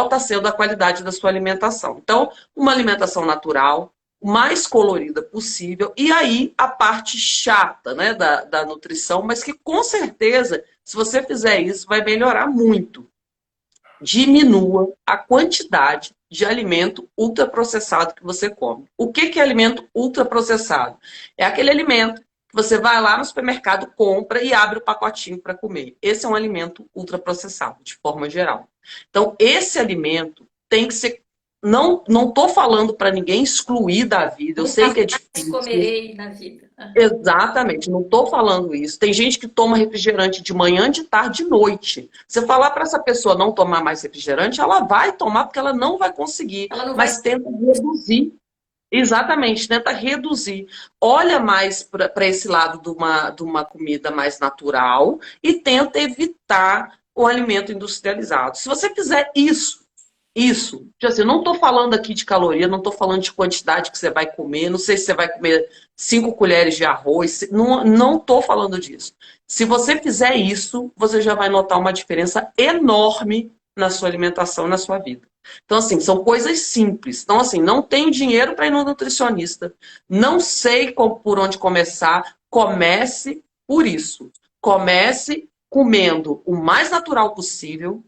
está sendo a qualidade da sua alimentação. Então, uma alimentação natural, o mais colorida possível, e aí a parte chata, né, da nutrição, mas que com certeza, se você fizer isso, vai melhorar muito. Diminua a quantidade de alimento ultraprocessado que você come. O que é alimento ultraprocessado? É aquele alimento que você vai lá no supermercado, compra e abre o pacotinho para comer. Esse é um alimento ultraprocessado, de forma geral. Então, esse alimento tem que ser. Não estou falando para ninguém excluir da vida, eu Nunca sei que é mais difícil. comerei na vida. Exatamente, não estou falando isso. Tem gente que toma refrigerante de manhã, de tarde, de noite. Você falar para essa pessoa não tomar mais refrigerante, ela vai tomar porque ela não vai conseguir, Ela não vai. mas tenta reduzir. Exatamente, tenta reduzir. Olha mais para esse lado de uma comida mais natural e tenta evitar o alimento industrializado. Se você fizer isso, tipo assim, eu não estou falando aqui de caloria, não estou falando de quantidade que você vai comer, não sei se você vai comer 5 colheres de arroz, não estou falando disso. Se você fizer isso, você já vai notar uma diferença enorme na sua alimentação, na sua vida. Então, assim, são coisas simples. Então, assim, não tenho dinheiro para ir no nutricionista, não sei por onde começar, comece por isso. Comece comendo o mais natural possível,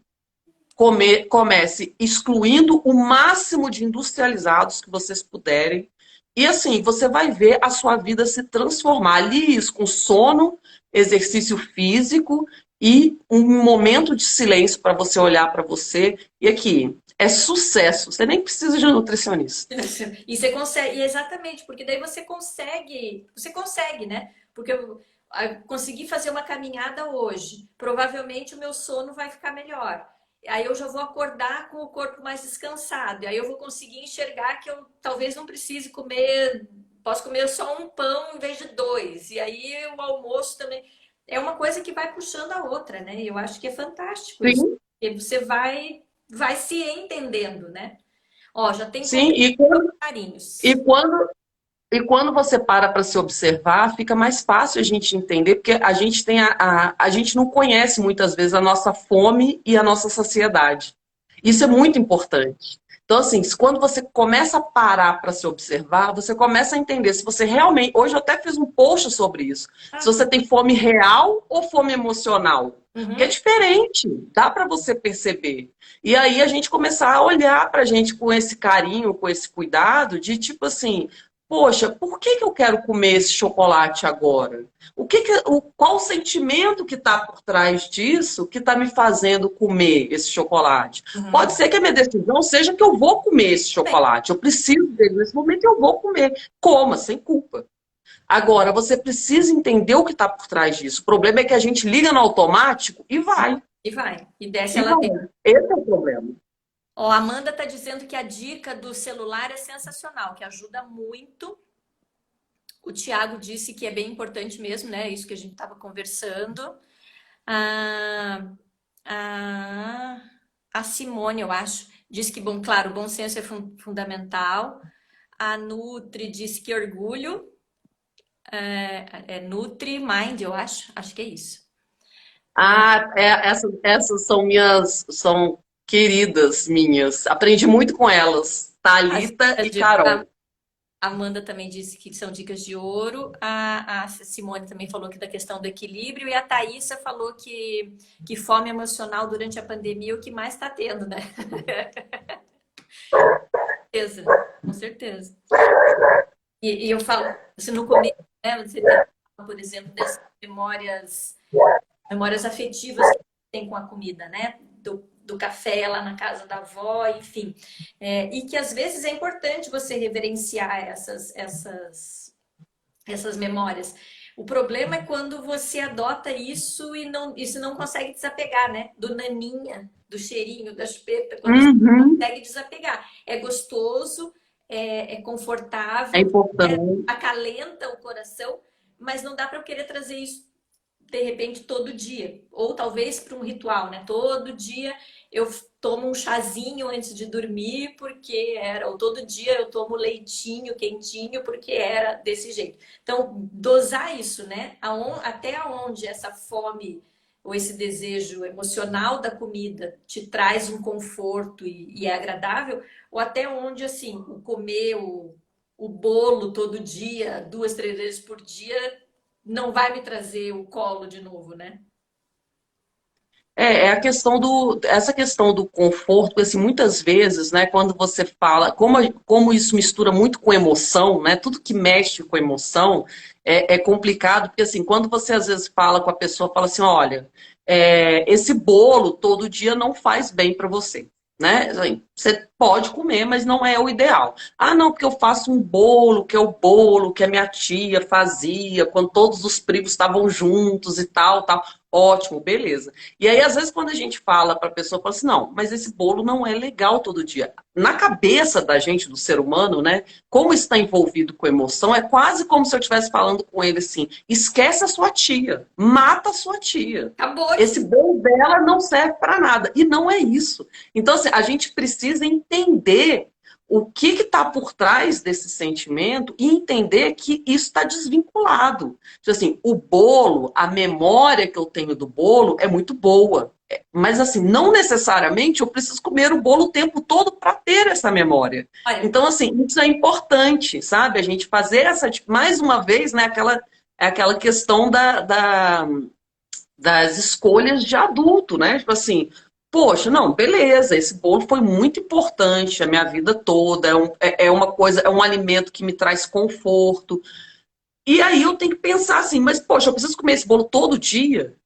comece excluindo o máximo de industrializados que vocês puderem. E assim, você vai ver a sua vida se transformar. Ali, isso com sono, exercício físico e um momento de silêncio para você olhar para você. E aqui, é sucesso. Você nem precisa de um nutricionista. E você consegue, e exatamente, porque daí você consegue, né? Porque eu consegui fazer uma caminhada hoje, provavelmente o meu sono vai ficar melhor. Aí eu já vou acordar com o corpo mais descansado, e aí eu vou conseguir enxergar que eu talvez não precise comer, posso comer só um pão em vez de dois, e aí o almoço também. É uma coisa que vai puxando a outra, né? Eu acho que é fantástico isso, Sim, porque você vai se entendendo, né? Ó, já tem sim. E carinhos. quando E quando você para se observar, fica mais fácil a gente entender, porque a gente tem a gente não conhece muitas vezes a nossa fome e a nossa saciedade. Isso é muito importante. Então, assim, quando você começa a parar para se observar, você começa a entender se você realmente. Hoje eu até fiz um post sobre isso. Se Ah, você tem fome real ou fome emocional. Porque é uhum. diferente, dá para você perceber. E aí a gente começar a olhar para a gente com esse carinho, com esse cuidado, de tipo assim. poxa, por que que eu quero comer esse chocolate agora? Qual o sentimento que está por trás disso que está me fazendo comer esse chocolate? Pode Uhum. ser que a minha decisão seja que eu vou comer esse Bem, chocolate. Eu preciso dele nesse momento e eu vou comer. Coma, sem culpa. Agora, você precisa entender o que está por trás disso. O problema é que a gente liga no automático e vai. e vai. E desce E a vai. ladeira. Esse é o problema. Ó, a Amanda tá dizendo que a dica do celular é sensacional, que ajuda muito. O Tiago disse que é bem importante mesmo, né? Isso que a gente estava conversando. A, a, a Simone, eu acho, disse que, bom, claro, o bom senso é fundamental. A Nutri disse que orgulho é Nutri Mind, eu acho. Acho que é isso. Essas são queridas minhas. Aprendi muito com elas. Thalita e A Carol. Amanda também disse que são dicas de ouro. A Simone também falou que da questão do equilíbrio. E a Thaísa falou que fome emocional durante a pandemia é o que mais está tendo, né? Certeza, com certeza. E eu falo, se no começo, né, você tem, por exemplo, dessas memórias afetivas que tem com a comida, né? Do café lá na casa da avó, enfim. E que às vezes é importante você reverenciar essas memórias. O problema é quando você adota isso e você não consegue desapegar, né? Do naninha, do cheirinho, da chupeta, quando você Uhum. consegue desapegar. É gostoso, é É confortável, importante. acalenta o coração, mas não dá para eu querer trazer isso de repente todo dia, ou talvez para um ritual, né? Todo dia eu tomo um chazinho antes de dormir porque era, ou todo dia eu tomo leitinho quentinho porque era desse jeito. Então, dosar isso, né? Até onde essa fome ou esse desejo emocional da comida te traz um conforto e é agradável, ou até onde, assim, o comer o bolo todo dia, 2, 3 vezes por dia, não vai me trazer o colo de novo, né? É a questão essa questão do conforto, porque assim, muitas vezes, né, quando você fala, como isso mistura muito com emoção, né, tudo que mexe com emoção é complicado, porque assim, quando você às vezes fala com a pessoa, fala assim, olha, esse bolo todo dia não faz bem para você. Né? Assim, você pode comer, mas não é o ideal. Ah, não, porque eu faço um bolo, que é o bolo que a minha tia fazia quando todos os primos estavam juntos e tal, tal. Ótimo, beleza. E aí, às vezes, quando a gente fala para a pessoa, fala assim, não, mas esse bolo não é legal todo dia. Na cabeça da gente, do ser humano, né, como está envolvido com emoção, é quase como se eu estivesse falando com ele assim, esquece a sua tia, mata a sua tia. Acabou Esse isso. bolo dela não serve para nada. E não é isso. Então, assim, a gente precisa entender o que está por trás desse sentimento e entender que isso está desvinculado. Tipo assim, o bolo, a memória que eu tenho do bolo é muito boa. Mas assim, não necessariamente eu preciso comer o bolo o tempo todo para ter essa memória. Olha, Então, assim, isso é importante, sabe? A gente fazer essa, mais uma vez, né, aquela questão das escolhas de adulto, né? Tipo assim, poxa, não, beleza, esse bolo foi muito importante a minha vida toda, é uma coisa, é um alimento que me traz conforto. E aí eu tenho que pensar assim, mas poxa, eu preciso comer esse bolo todo dia,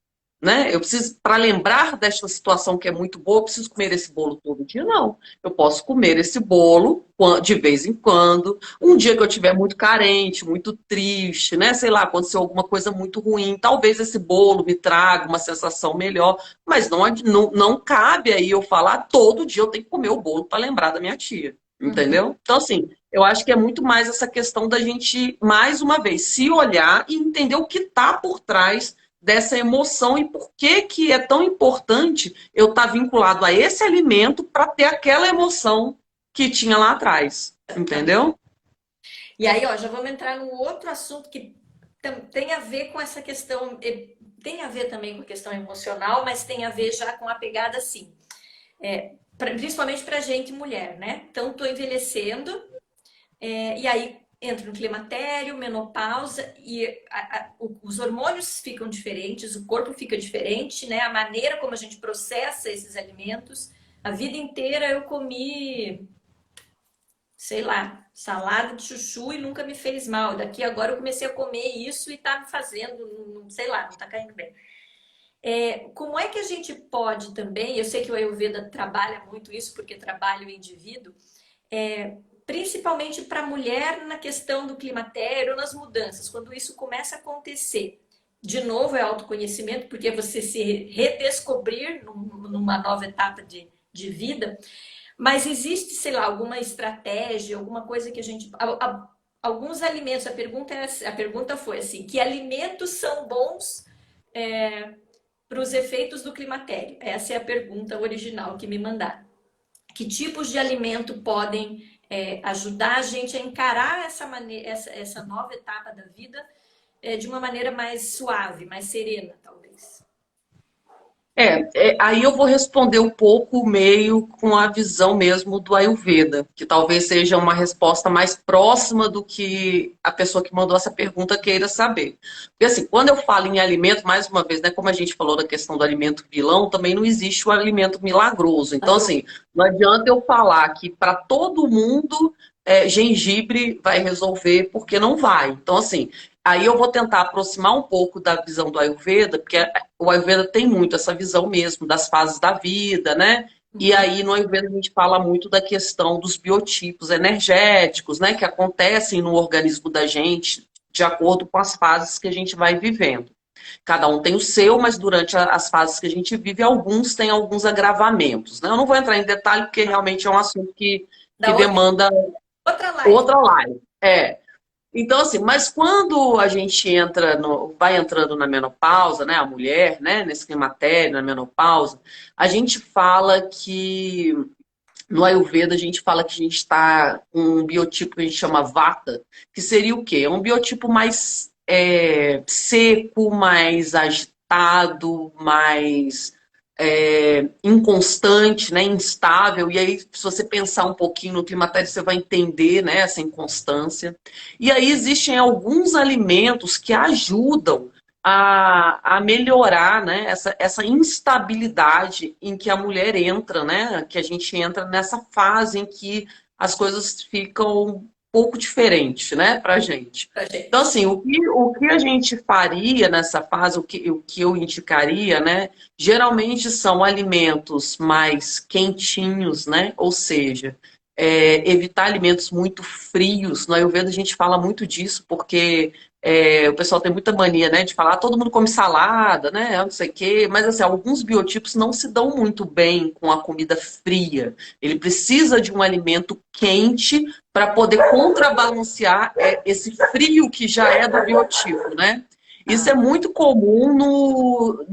né? Eu preciso, para lembrar desta situação que é muito boa, eu preciso comer esse bolo todo dia? Não. Eu posso comer esse bolo de vez em quando, um dia que eu estiver muito carente, muito triste, né? Sei lá, aconteceu alguma coisa muito ruim, talvez esse bolo me traga uma sensação melhor, mas não cabe aí eu falar todo dia eu tenho que comer o bolo para lembrar da minha tia, uhum, entendeu? Então, assim, eu acho que é muito mais essa questão da gente, mais uma vez, se olhar e entender o que está por trás dessa emoção e por que que é tão importante eu estar vinculado a esse alimento para ter aquela emoção que tinha lá atrás, exatamente. entendeu? E aí, ó, já vamos entrar num outro assunto que tem a ver com essa questão, tem a ver também com a questão emocional, mas tem a ver já com a pegada assim, principalmente pra gente mulher, né? Então, tô envelhecendo, e aí entra no climatério, menopausa, e os hormônios ficam diferentes, o corpo fica diferente, né? A maneira como a gente processa esses alimentos. A vida inteira eu comi sei lá, salada de chuchu e nunca me fez mal. Daqui agora eu comecei a comer isso e tá me fazendo, sei lá, não tá caindo bem. Como é que a gente pode também, eu sei que o Ayurveda trabalha muito isso, porque trabalha o indivíduo, principalmente para a mulher na questão do climatério, nas mudanças, quando isso começa a acontecer. De novo, é autoconhecimento, porque é você se redescobrir numa nova etapa de vida, mas existe, sei lá, alguma estratégia, alguma coisa que a gente. Alguns alimentos, a pergunta foi assim: que alimentos são bons para os efeitos do climatério? Essa é a pergunta original que me mandaram. Que tipos de alimento podem ajudar a gente a encarar essa nova etapa da vida de uma maneira mais suave, mais serena, talvez? Aí eu vou responder um pouco meio com a visão mesmo do Ayurveda, que talvez seja uma resposta mais próxima do que a pessoa que mandou essa pergunta queira saber. Porque assim, quando eu falo em alimento, mais uma vez, né, como a gente falou da questão do alimento vilão, também não existe o alimento milagroso. Então, assim, não adianta eu falar que para todo mundo gengibre vai resolver, porque não vai. Então, assim, aí eu vou tentar aproximar um pouco da visão do Ayurveda, porque o Ayurveda tem muito essa visão mesmo das fases da vida, né? E aí no Ayurveda a gente fala muito da questão dos biotipos energéticos, né, que acontecem no organismo da gente de acordo com as fases que a gente vai vivendo. Cada um tem o seu, mas durante as fases que a gente vive, alguns têm alguns agravamentos, né? Eu não vou entrar em detalhe porque realmente é um assunto que Da demanda outra live. outra live. Então, assim, mas quando a gente vai entrando na menopausa, né, a mulher, né, nesse climatério, na menopausa, a gente fala que, no Ayurveda, a gente fala que a gente está com um biotipo que a gente chama Vata, que seria o quê? É um biotipo mais seco, mais agitado, mais inconstante, né, instável. E aí, se você pensar um pouquinho no climatério, você vai entender, né, essa inconstância. E aí existem alguns alimentos que ajudam a melhorar, né, essa instabilidade em que a mulher entra, né, que a gente entra nessa fase em que as coisas ficam um pouco diferentes, né, pra gente. Pra Então, gente. assim, o que a gente faria nessa fase, o que eu indicaria, né, geralmente são alimentos mais quentinhos, né, ou seja, evitar alimentos muito frios. No Ayurveda a gente fala muito disso, porque o pessoal tem muita mania, né, de falar, todo mundo come salada, né, não sei o quê, mas assim, alguns biotipos não se dão muito bem com a comida fria. Ele precisa de um alimento quente para poder contrabalancear esse frio que já é do biotipo, né? Isso é muito comum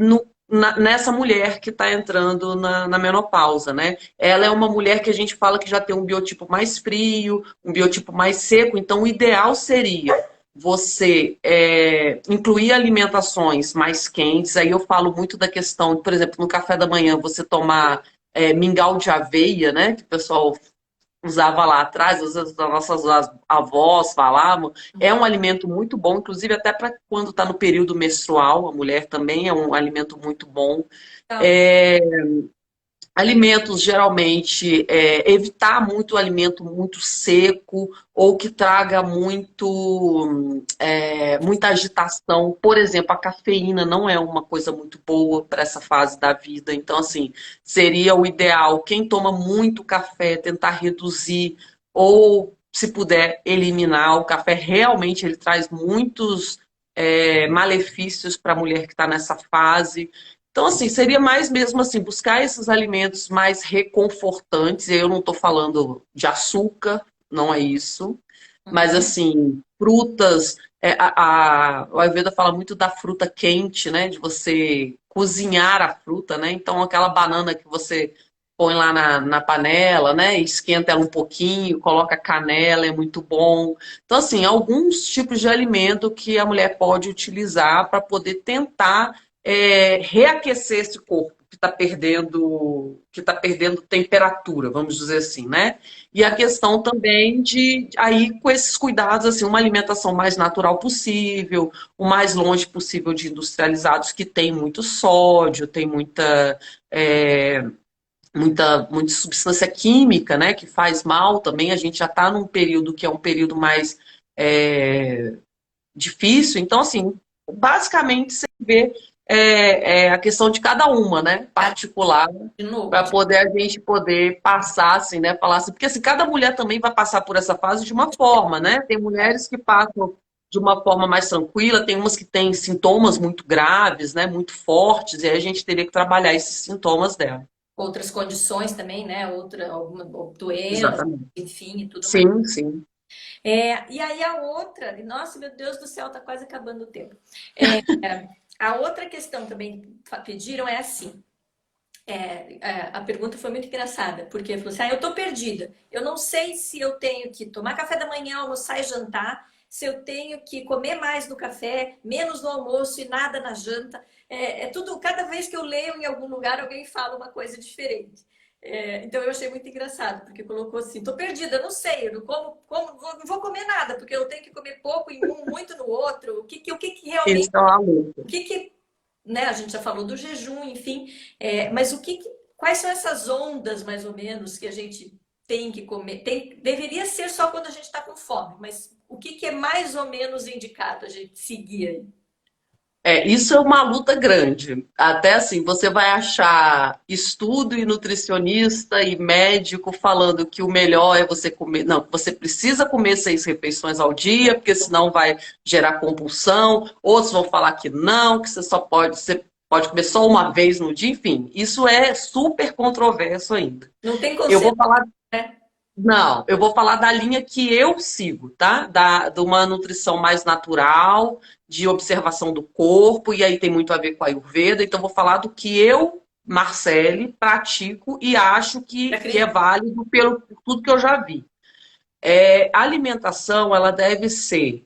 nessa mulher que está entrando na menopausa, né? Ela é uma mulher que a gente fala que já tem um biotipo mais frio, um biotipo mais seco, então o ideal seria você incluir alimentações mais quentes. Aí eu falo muito da questão, por exemplo, no café da manhã você tomar mingau de aveia, né? Que o pessoal usava lá atrás, as nossas avós falavam, é um alimento muito bom, inclusive até para quando está no período menstrual, a mulher também é um alimento muito bom. Então, É, alimentos, geralmente, evitar muito alimento muito seco ou que traga muita agitação. Por exemplo, a cafeína não é uma coisa muito boa para essa fase da vida. Então, assim, seria o ideal. Quem toma muito café, tentar reduzir ou, se puder, eliminar. O café realmente ele traz muitos malefícios para a mulher que está nessa fase. Então, assim, seria mais mesmo assim, buscar esses alimentos mais reconfortantes. Eu não estou falando de açúcar, não é isso. Mas, assim, frutas. O Ayurveda fala muito da fruta quente, né? De você cozinhar a fruta, né? Então, aquela banana que você põe lá na panela, né? Esquenta ela um pouquinho, coloca canela, é muito bom. Então, assim, alguns tipos de alimento que a mulher pode utilizar para poder tentar reaquecer esse corpo que está perdendo temperatura, vamos dizer assim, né? E a questão também de aí com esses cuidados, assim, uma alimentação mais natural possível, o mais longe possível de industrializados que tem muito sódio, tem muita muita substância química, né, que faz mal também. A gente já está num período que é um período mais é, difícil. Então, assim, basicamente você vê a questão de cada uma, né, particular, De novo, para poder a gente poder passar, assim, né, falar assim, porque assim, cada mulher também vai passar por essa fase de uma forma, né? Tem mulheres que passam de uma forma mais tranquila, tem umas que têm sintomas muito graves, né, muito fortes, e aí a gente teria que trabalhar esses sintomas dela. outras condições também, né? Alguma doença, Exatamente. enfim, e tudo mais. Sim, sim. E aí a outra, nossa, meu Deus do céu, tá quase acabando o tempo. A outra questão também que pediram é assim. A pergunta foi muito engraçada, porque falou assim: eu tô perdida. Eu não sei se eu tenho que tomar café da manhã, almoçar e jantar, se eu tenho que comer mais no café, menos no almoço e nada na janta. É tudo, cada vez que eu leio em algum lugar, alguém fala uma coisa diferente. Então eu achei muito engraçado, porque colocou assim: tô perdida, não sei, eu não não vou comer nada, porque eu tenho que comer pouco em um, muito no outro. O que realmente, Isso é uma luta. o que que né? A gente já falou do jejum, enfim, mas quais são essas ondas, mais ou menos, que a gente tem que comer? Deveria ser só quando a gente está com fome, mas o que é mais ou menos indicado a gente seguir aí? Isso é uma luta grande. Até assim, você vai achar estudo e nutricionista e médico falando que o melhor é você comer. Não, você precisa comer 6 refeições ao dia, porque senão vai gerar compulsão. Outros vão falar que não, que você pode comer só uma vez no dia. Enfim, isso é super controverso ainda. Não tem Eu conceito, vou falar né? Não, eu vou falar da linha que eu sigo, tá? De uma nutrição mais natural, de observação do corpo, e aí tem muito a ver com a Ayurveda. Então, eu vou falar do que eu, Marcele, pratico e acho que é Acredito. válido por tudo que eu já vi. A alimentação, ela deve ser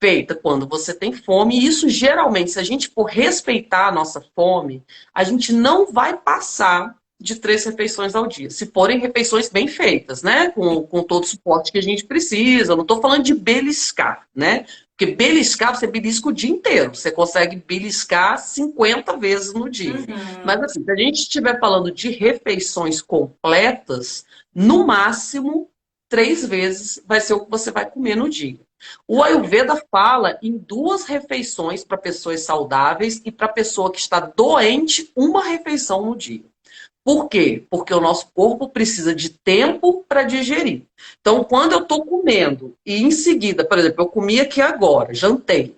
feita quando você tem fome, e isso geralmente, se a gente for respeitar a nossa fome, a gente não vai passar de 3 refeições ao dia. Se forem refeições bem feitas, né? Com todo o suporte que a gente precisa. Eu não estou falando de beliscar, né? Porque beliscar, você belisca o dia inteiro. Você consegue beliscar 50 vezes no dia. Mas Uhum. assim, se a gente estiver falando de refeições completas, no máximo 3 vezes vai ser o que você vai comer no dia. O Ayurveda fala em 2 refeições para pessoas saudáveis e para pessoa que está doente, uma refeição no dia. Por quê? Porque o nosso corpo precisa de tempo para digerir. Então, quando eu estou comendo e em seguida, por exemplo, eu comi aqui agora, jantei.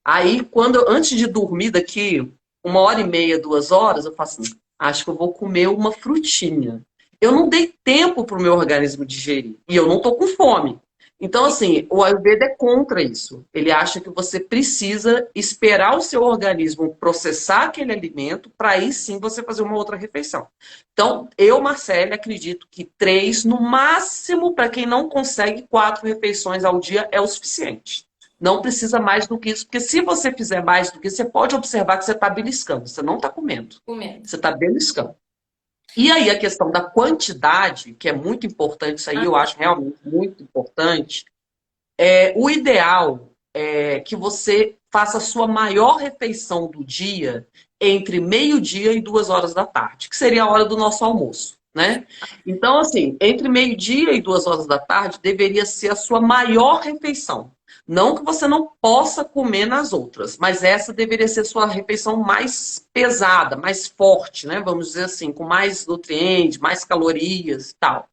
Aí, antes de dormir daqui 1h30, 2 horas, eu faço assim, acho que eu vou comer uma frutinha. Eu não dei tempo para o meu organismo digerir e eu não estou com fome. Então, assim, o Ayurveda é contra isso. Ele acha que você precisa esperar o seu organismo processar aquele alimento para aí sim você fazer uma outra refeição. Então, eu, Marcele, acredito que 3, no máximo, para quem não consegue, 4 refeições ao dia é o suficiente. Não precisa mais do que isso, porque se você fizer mais do que isso, você pode observar que você está beliscando, você não está comendo, Comendo. você está beliscando. E aí a questão da quantidade, que é muito importante, isso aí eu acho realmente muito importante, o ideal é que você faça a sua maior refeição do dia entre meio-dia e 2 horas da tarde, que seria a hora do nosso almoço, né? Então, assim, entre meio-dia e 2 horas da tarde deveria ser a sua maior refeição. Não que você não possa comer nas outras, mas essa deveria ser a sua refeição mais pesada, mais forte, né? Vamos dizer assim, com mais nutrientes, mais calorias e tal.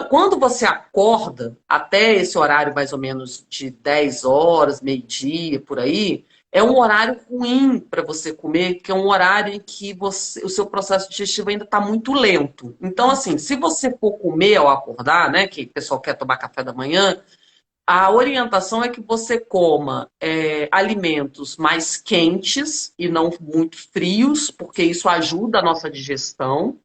Quando você acorda, até esse horário mais ou menos de 10 horas, meio-dia, por aí, é um horário ruim para você comer, que é um horário em que o seu processo digestivo ainda está muito lento. Então, assim, se você for comer ao acordar, né, que o pessoal quer tomar café da manhã, a orientação é que você coma alimentos mais quentes e não muito frios, porque isso ajuda a nossa digestão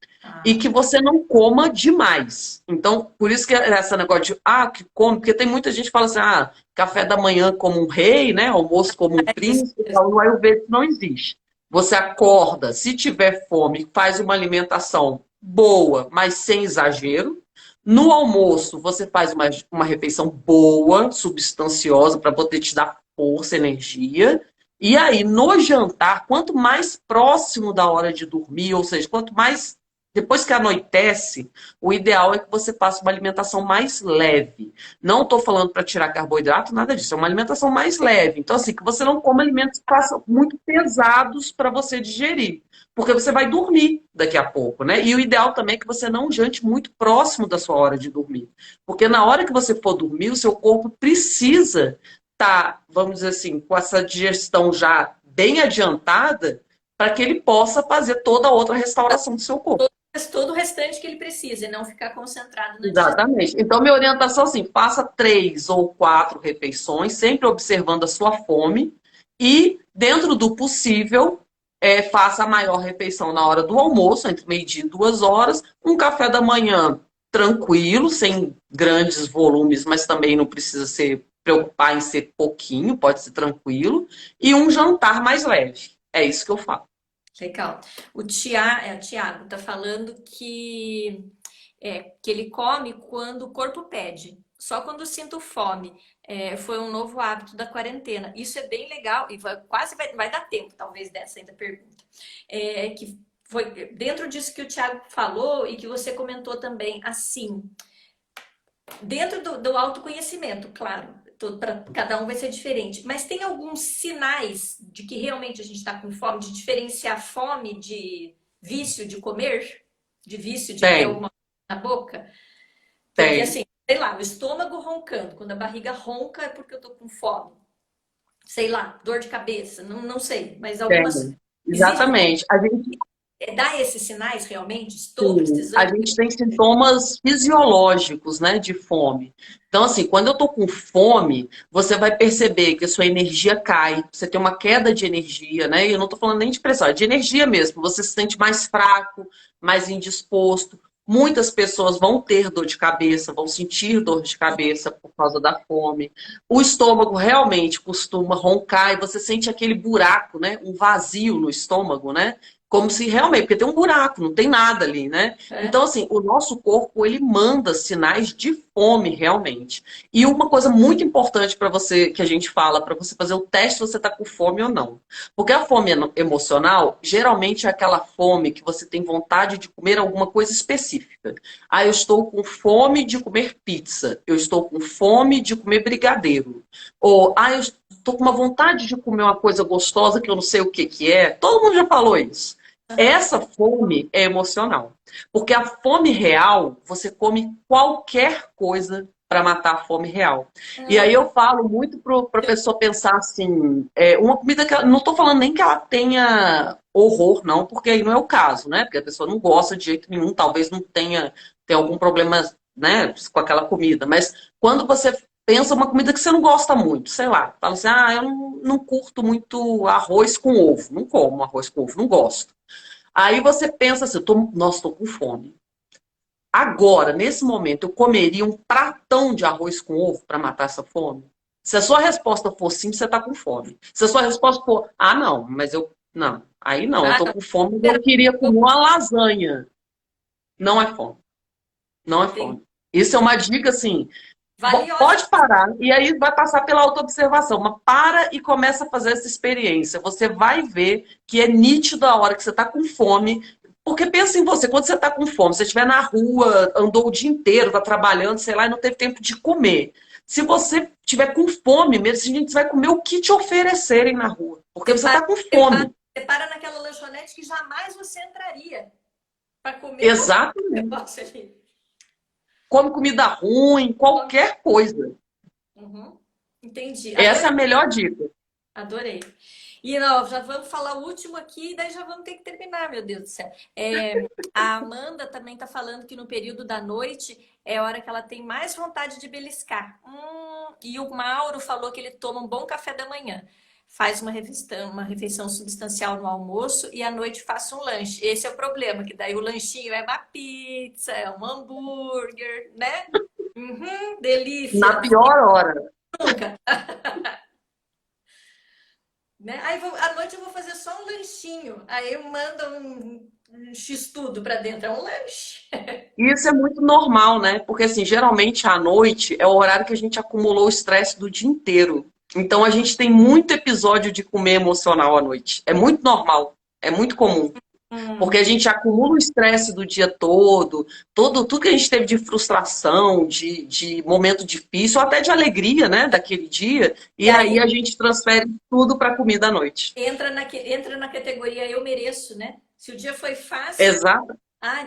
e Ah, que você não coma demais. Então, por isso que essa negócio de, que come, porque tem muita gente que fala assim, café da manhã como um rei, né, almoço como um isso príncipe, mesmo. então, no Ayurveda isso não existe. Você acorda, se tiver fome, faz uma alimentação boa, mas sem exagero. No almoço, você faz uma refeição boa, substanciosa, para poder te dar força, energia. E aí, no jantar, quanto mais próximo da hora de dormir, ou seja, quanto mais depois que anoitece, o ideal é que você faça uma alimentação mais leve. Não estou falando para tirar carboidrato, nada disso. É uma alimentação mais leve. Então, assim, que você não coma alimentos que façam muito pesados para você digerir. Porque você vai dormir daqui a pouco, né? E o ideal também é que você não jante muito próximo da sua hora de dormir. Porque na hora que você for dormir, o seu corpo precisa estar, vamos dizer assim, com essa digestão já bem adiantada, para que ele possa fazer toda a outra restauração do seu corpo. Mas todo o restante que ele precisa e não ficar concentrado na digestão. Exatamente. Então, minha orientação é assim, faça 3 ou 4 refeições, sempre observando a sua fome e, dentro do possível, faça a maior refeição na hora do almoço, entre meio-dia e 2 horas, um café da manhã tranquilo, sem grandes volumes, mas também não precisa se preocupar em ser pouquinho, pode ser tranquilo, e um jantar mais leve. É isso que eu faço. Legal. O Tiago está falando que ele come quando o corpo pede. Só quando sinto fome. Foi um novo hábito da quarentena. Isso é bem legal e vai dar tempo, talvez, dessa ainda pergunta. Que foi dentro disso que o Tiago falou e que você comentou também, assim, dentro do autoconhecimento, claro. Para cada um vai ser diferente, mas tem alguns sinais de que realmente a gente está com fome, de diferenciar fome de vício de comer, de vício de ter Tem, alguma coisa na boca? Porque tem. assim, sei lá, o estômago roncando, quando a barriga ronca é porque eu tô com fome. Sei lá, dor de cabeça, não sei, mas algumas. Tem. Existe, Exatamente. A gente dá esses sinais realmente? Estou Sim, a precisando. gente tem sintomas fisiológicos, né, de fome. Então, assim, quando eu tô com fome, você vai perceber que a sua energia cai, você tem uma queda de energia, né? E eu não tô falando nem de pressão, é de energia mesmo. Você se sente mais fraco, mais indisposto. Muitas pessoas vão ter dor de cabeça, vão sentir dor de cabeça por causa da fome. O estômago realmente costuma roncar e você sente aquele buraco, né? Um vazio no estômago, né? Como se realmente, porque tem um buraco, não tem nada ali, né? É? Então, assim, o nosso corpo, ele manda sinais de fome, realmente. E uma coisa muito importante para você, que a gente fala, para você fazer o teste se você está com fome ou não. Porque a fome emocional, geralmente é aquela fome que você tem vontade de comer alguma coisa específica. Ah, eu estou com fome de comer pizza. Eu estou com fome de comer brigadeiro. Ou, eu estou com uma vontade de comer uma coisa gostosa que eu não sei o que que é. Todo mundo já falou isso. Essa fome é emocional. Porque a fome real, você come qualquer coisa para matar a fome real. E aí eu falo muito para a pessoa pensar assim, uma comida que não estou falando nem que ela tenha horror, não, porque aí não é o caso, né? Porque a pessoa não gosta de jeito nenhum, talvez não tenha algum problema, né, com aquela comida. Mas quando você pensa uma comida que você não gosta muito, sei lá, fala assim, eu não curto muito arroz com ovo, não como arroz com ovo, não gosto. Aí você pensa assim, nossa, estou com fome. Agora, nesse momento, eu comeria um pratão de arroz com ovo para matar essa fome? Se a sua resposta for sim, você está com fome. Se a sua resposta for, não, mas eu. Não, aí não, eu Ah, estou não. com fome, eu queria comer uma lasanha. Não é fome. Não é Entendi. fome. Isso é uma dica assim. Valiosa. Pode parar, e aí vai passar pela autoobservação, mas para e começa a fazer essa experiência. Você vai ver que é nítido a hora que você está com fome. Porque pensa em você, quando você está com fome, você estiver na rua, andou o dia inteiro, está trabalhando, sei lá, e não teve tempo de comer. Se você tiver com fome mesmo, a gente vai comer o que te oferecerem na rua. Porque você está com fome. Você para naquela lanchonete que jamais você entraria para comer qualquer Exatamente. negócio ali. Come comida ruim, qualquer coisa. Uhum. Entendi. Essa é Adorei. a melhor dica. Adorei. E não, já vamos falar o último aqui, daí já vamos ter que terminar, meu Deus do céu. A Amanda também está falando que no período da noite é a hora que ela tem mais vontade de beliscar. E o Mauro falou que ele toma um bom café da manhã. Faz uma refeição substancial no almoço e à noite faz um lanche. Esse é o problema, que daí o lanchinho é uma pizza, é um hambúrguer, né? Uhum, Na delícia. pior hora. Nunca. Né? Aí à noite eu vou fazer só um lanchinho. Aí eu mando um x-tudo para dentro, é um lanche. E isso é muito normal, né? Porque, assim, geralmente à noite é o horário que a gente acumulou o estresse do dia inteiro. Então, a gente tem muito episódio de comer emocional à noite. É muito normal, é muito comum. Porque a gente acumula o estresse do dia todo, tudo que a gente teve de frustração, de momento difícil, ou até de alegria, né, daquele dia, E e aí aí a gente transfere tudo para a comida à noite. entra na categoria eu mereço, né? Se o dia foi fácil, Exato.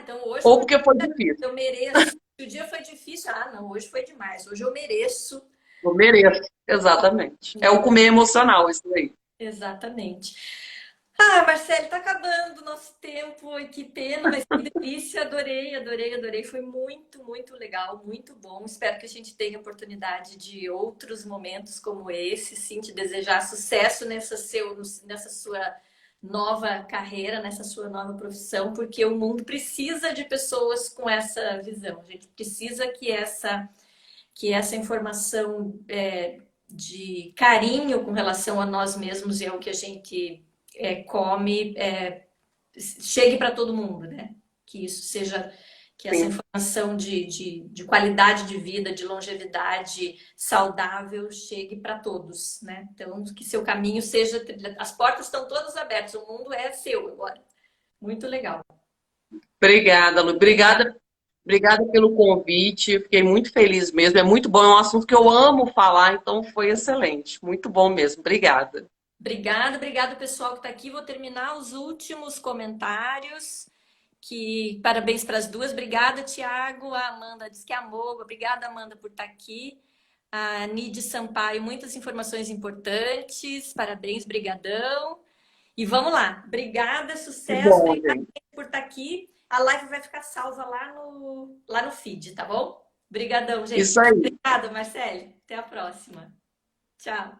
então hoje Ou porque foi difícil. eu mereço. Se o dia foi difícil, não, hoje foi demais. Hoje eu mereço, Eu mereço. Exatamente. É o né? comer emocional, isso aí. Exatamente. Marcelo, tá acabando o nosso tempo. Ai, que pena, mas que delícia. Adorei, adorei, adorei. Foi muito, muito legal, muito bom. Espero que a gente tenha oportunidade de outros momentos como esse. Sim, te desejar sucesso nessa sua nova carreira, nessa sua nova profissão, porque o mundo precisa de pessoas com essa visão. A gente precisa que essa informação de carinho com relação a nós mesmos e ao que a gente come chegue para todo mundo, né? Que isso seja, que essa Sim. informação de qualidade de vida, de longevidade saudável chegue para todos, né? Então, que seu caminho seja. As portas estão todas abertas, o mundo é seu agora. Muito legal. Obrigada, Lu. Obrigada. Obrigada pelo convite. Fiquei muito feliz mesmo. É muito bom, é um assunto que eu amo falar, então foi excelente. Muito bom mesmo. Obrigada. Obrigada, obrigada pessoal que está aqui. Vou terminar os últimos comentários. Que parabéns para as duas. Obrigada, Tiago. A Amanda disse que amou. Obrigada, Amanda, por estar aqui. A Nide Sampaio, muitas informações importantes. Parabéns, brigadão. E vamos lá. Obrigada, Que sucesso. bom, Obrigada gente. por estar aqui. A live vai ficar salva lá no feed, tá bom? Obrigadão, gente. Isso aí. Obrigada, Marcele. Até a próxima. Tchau.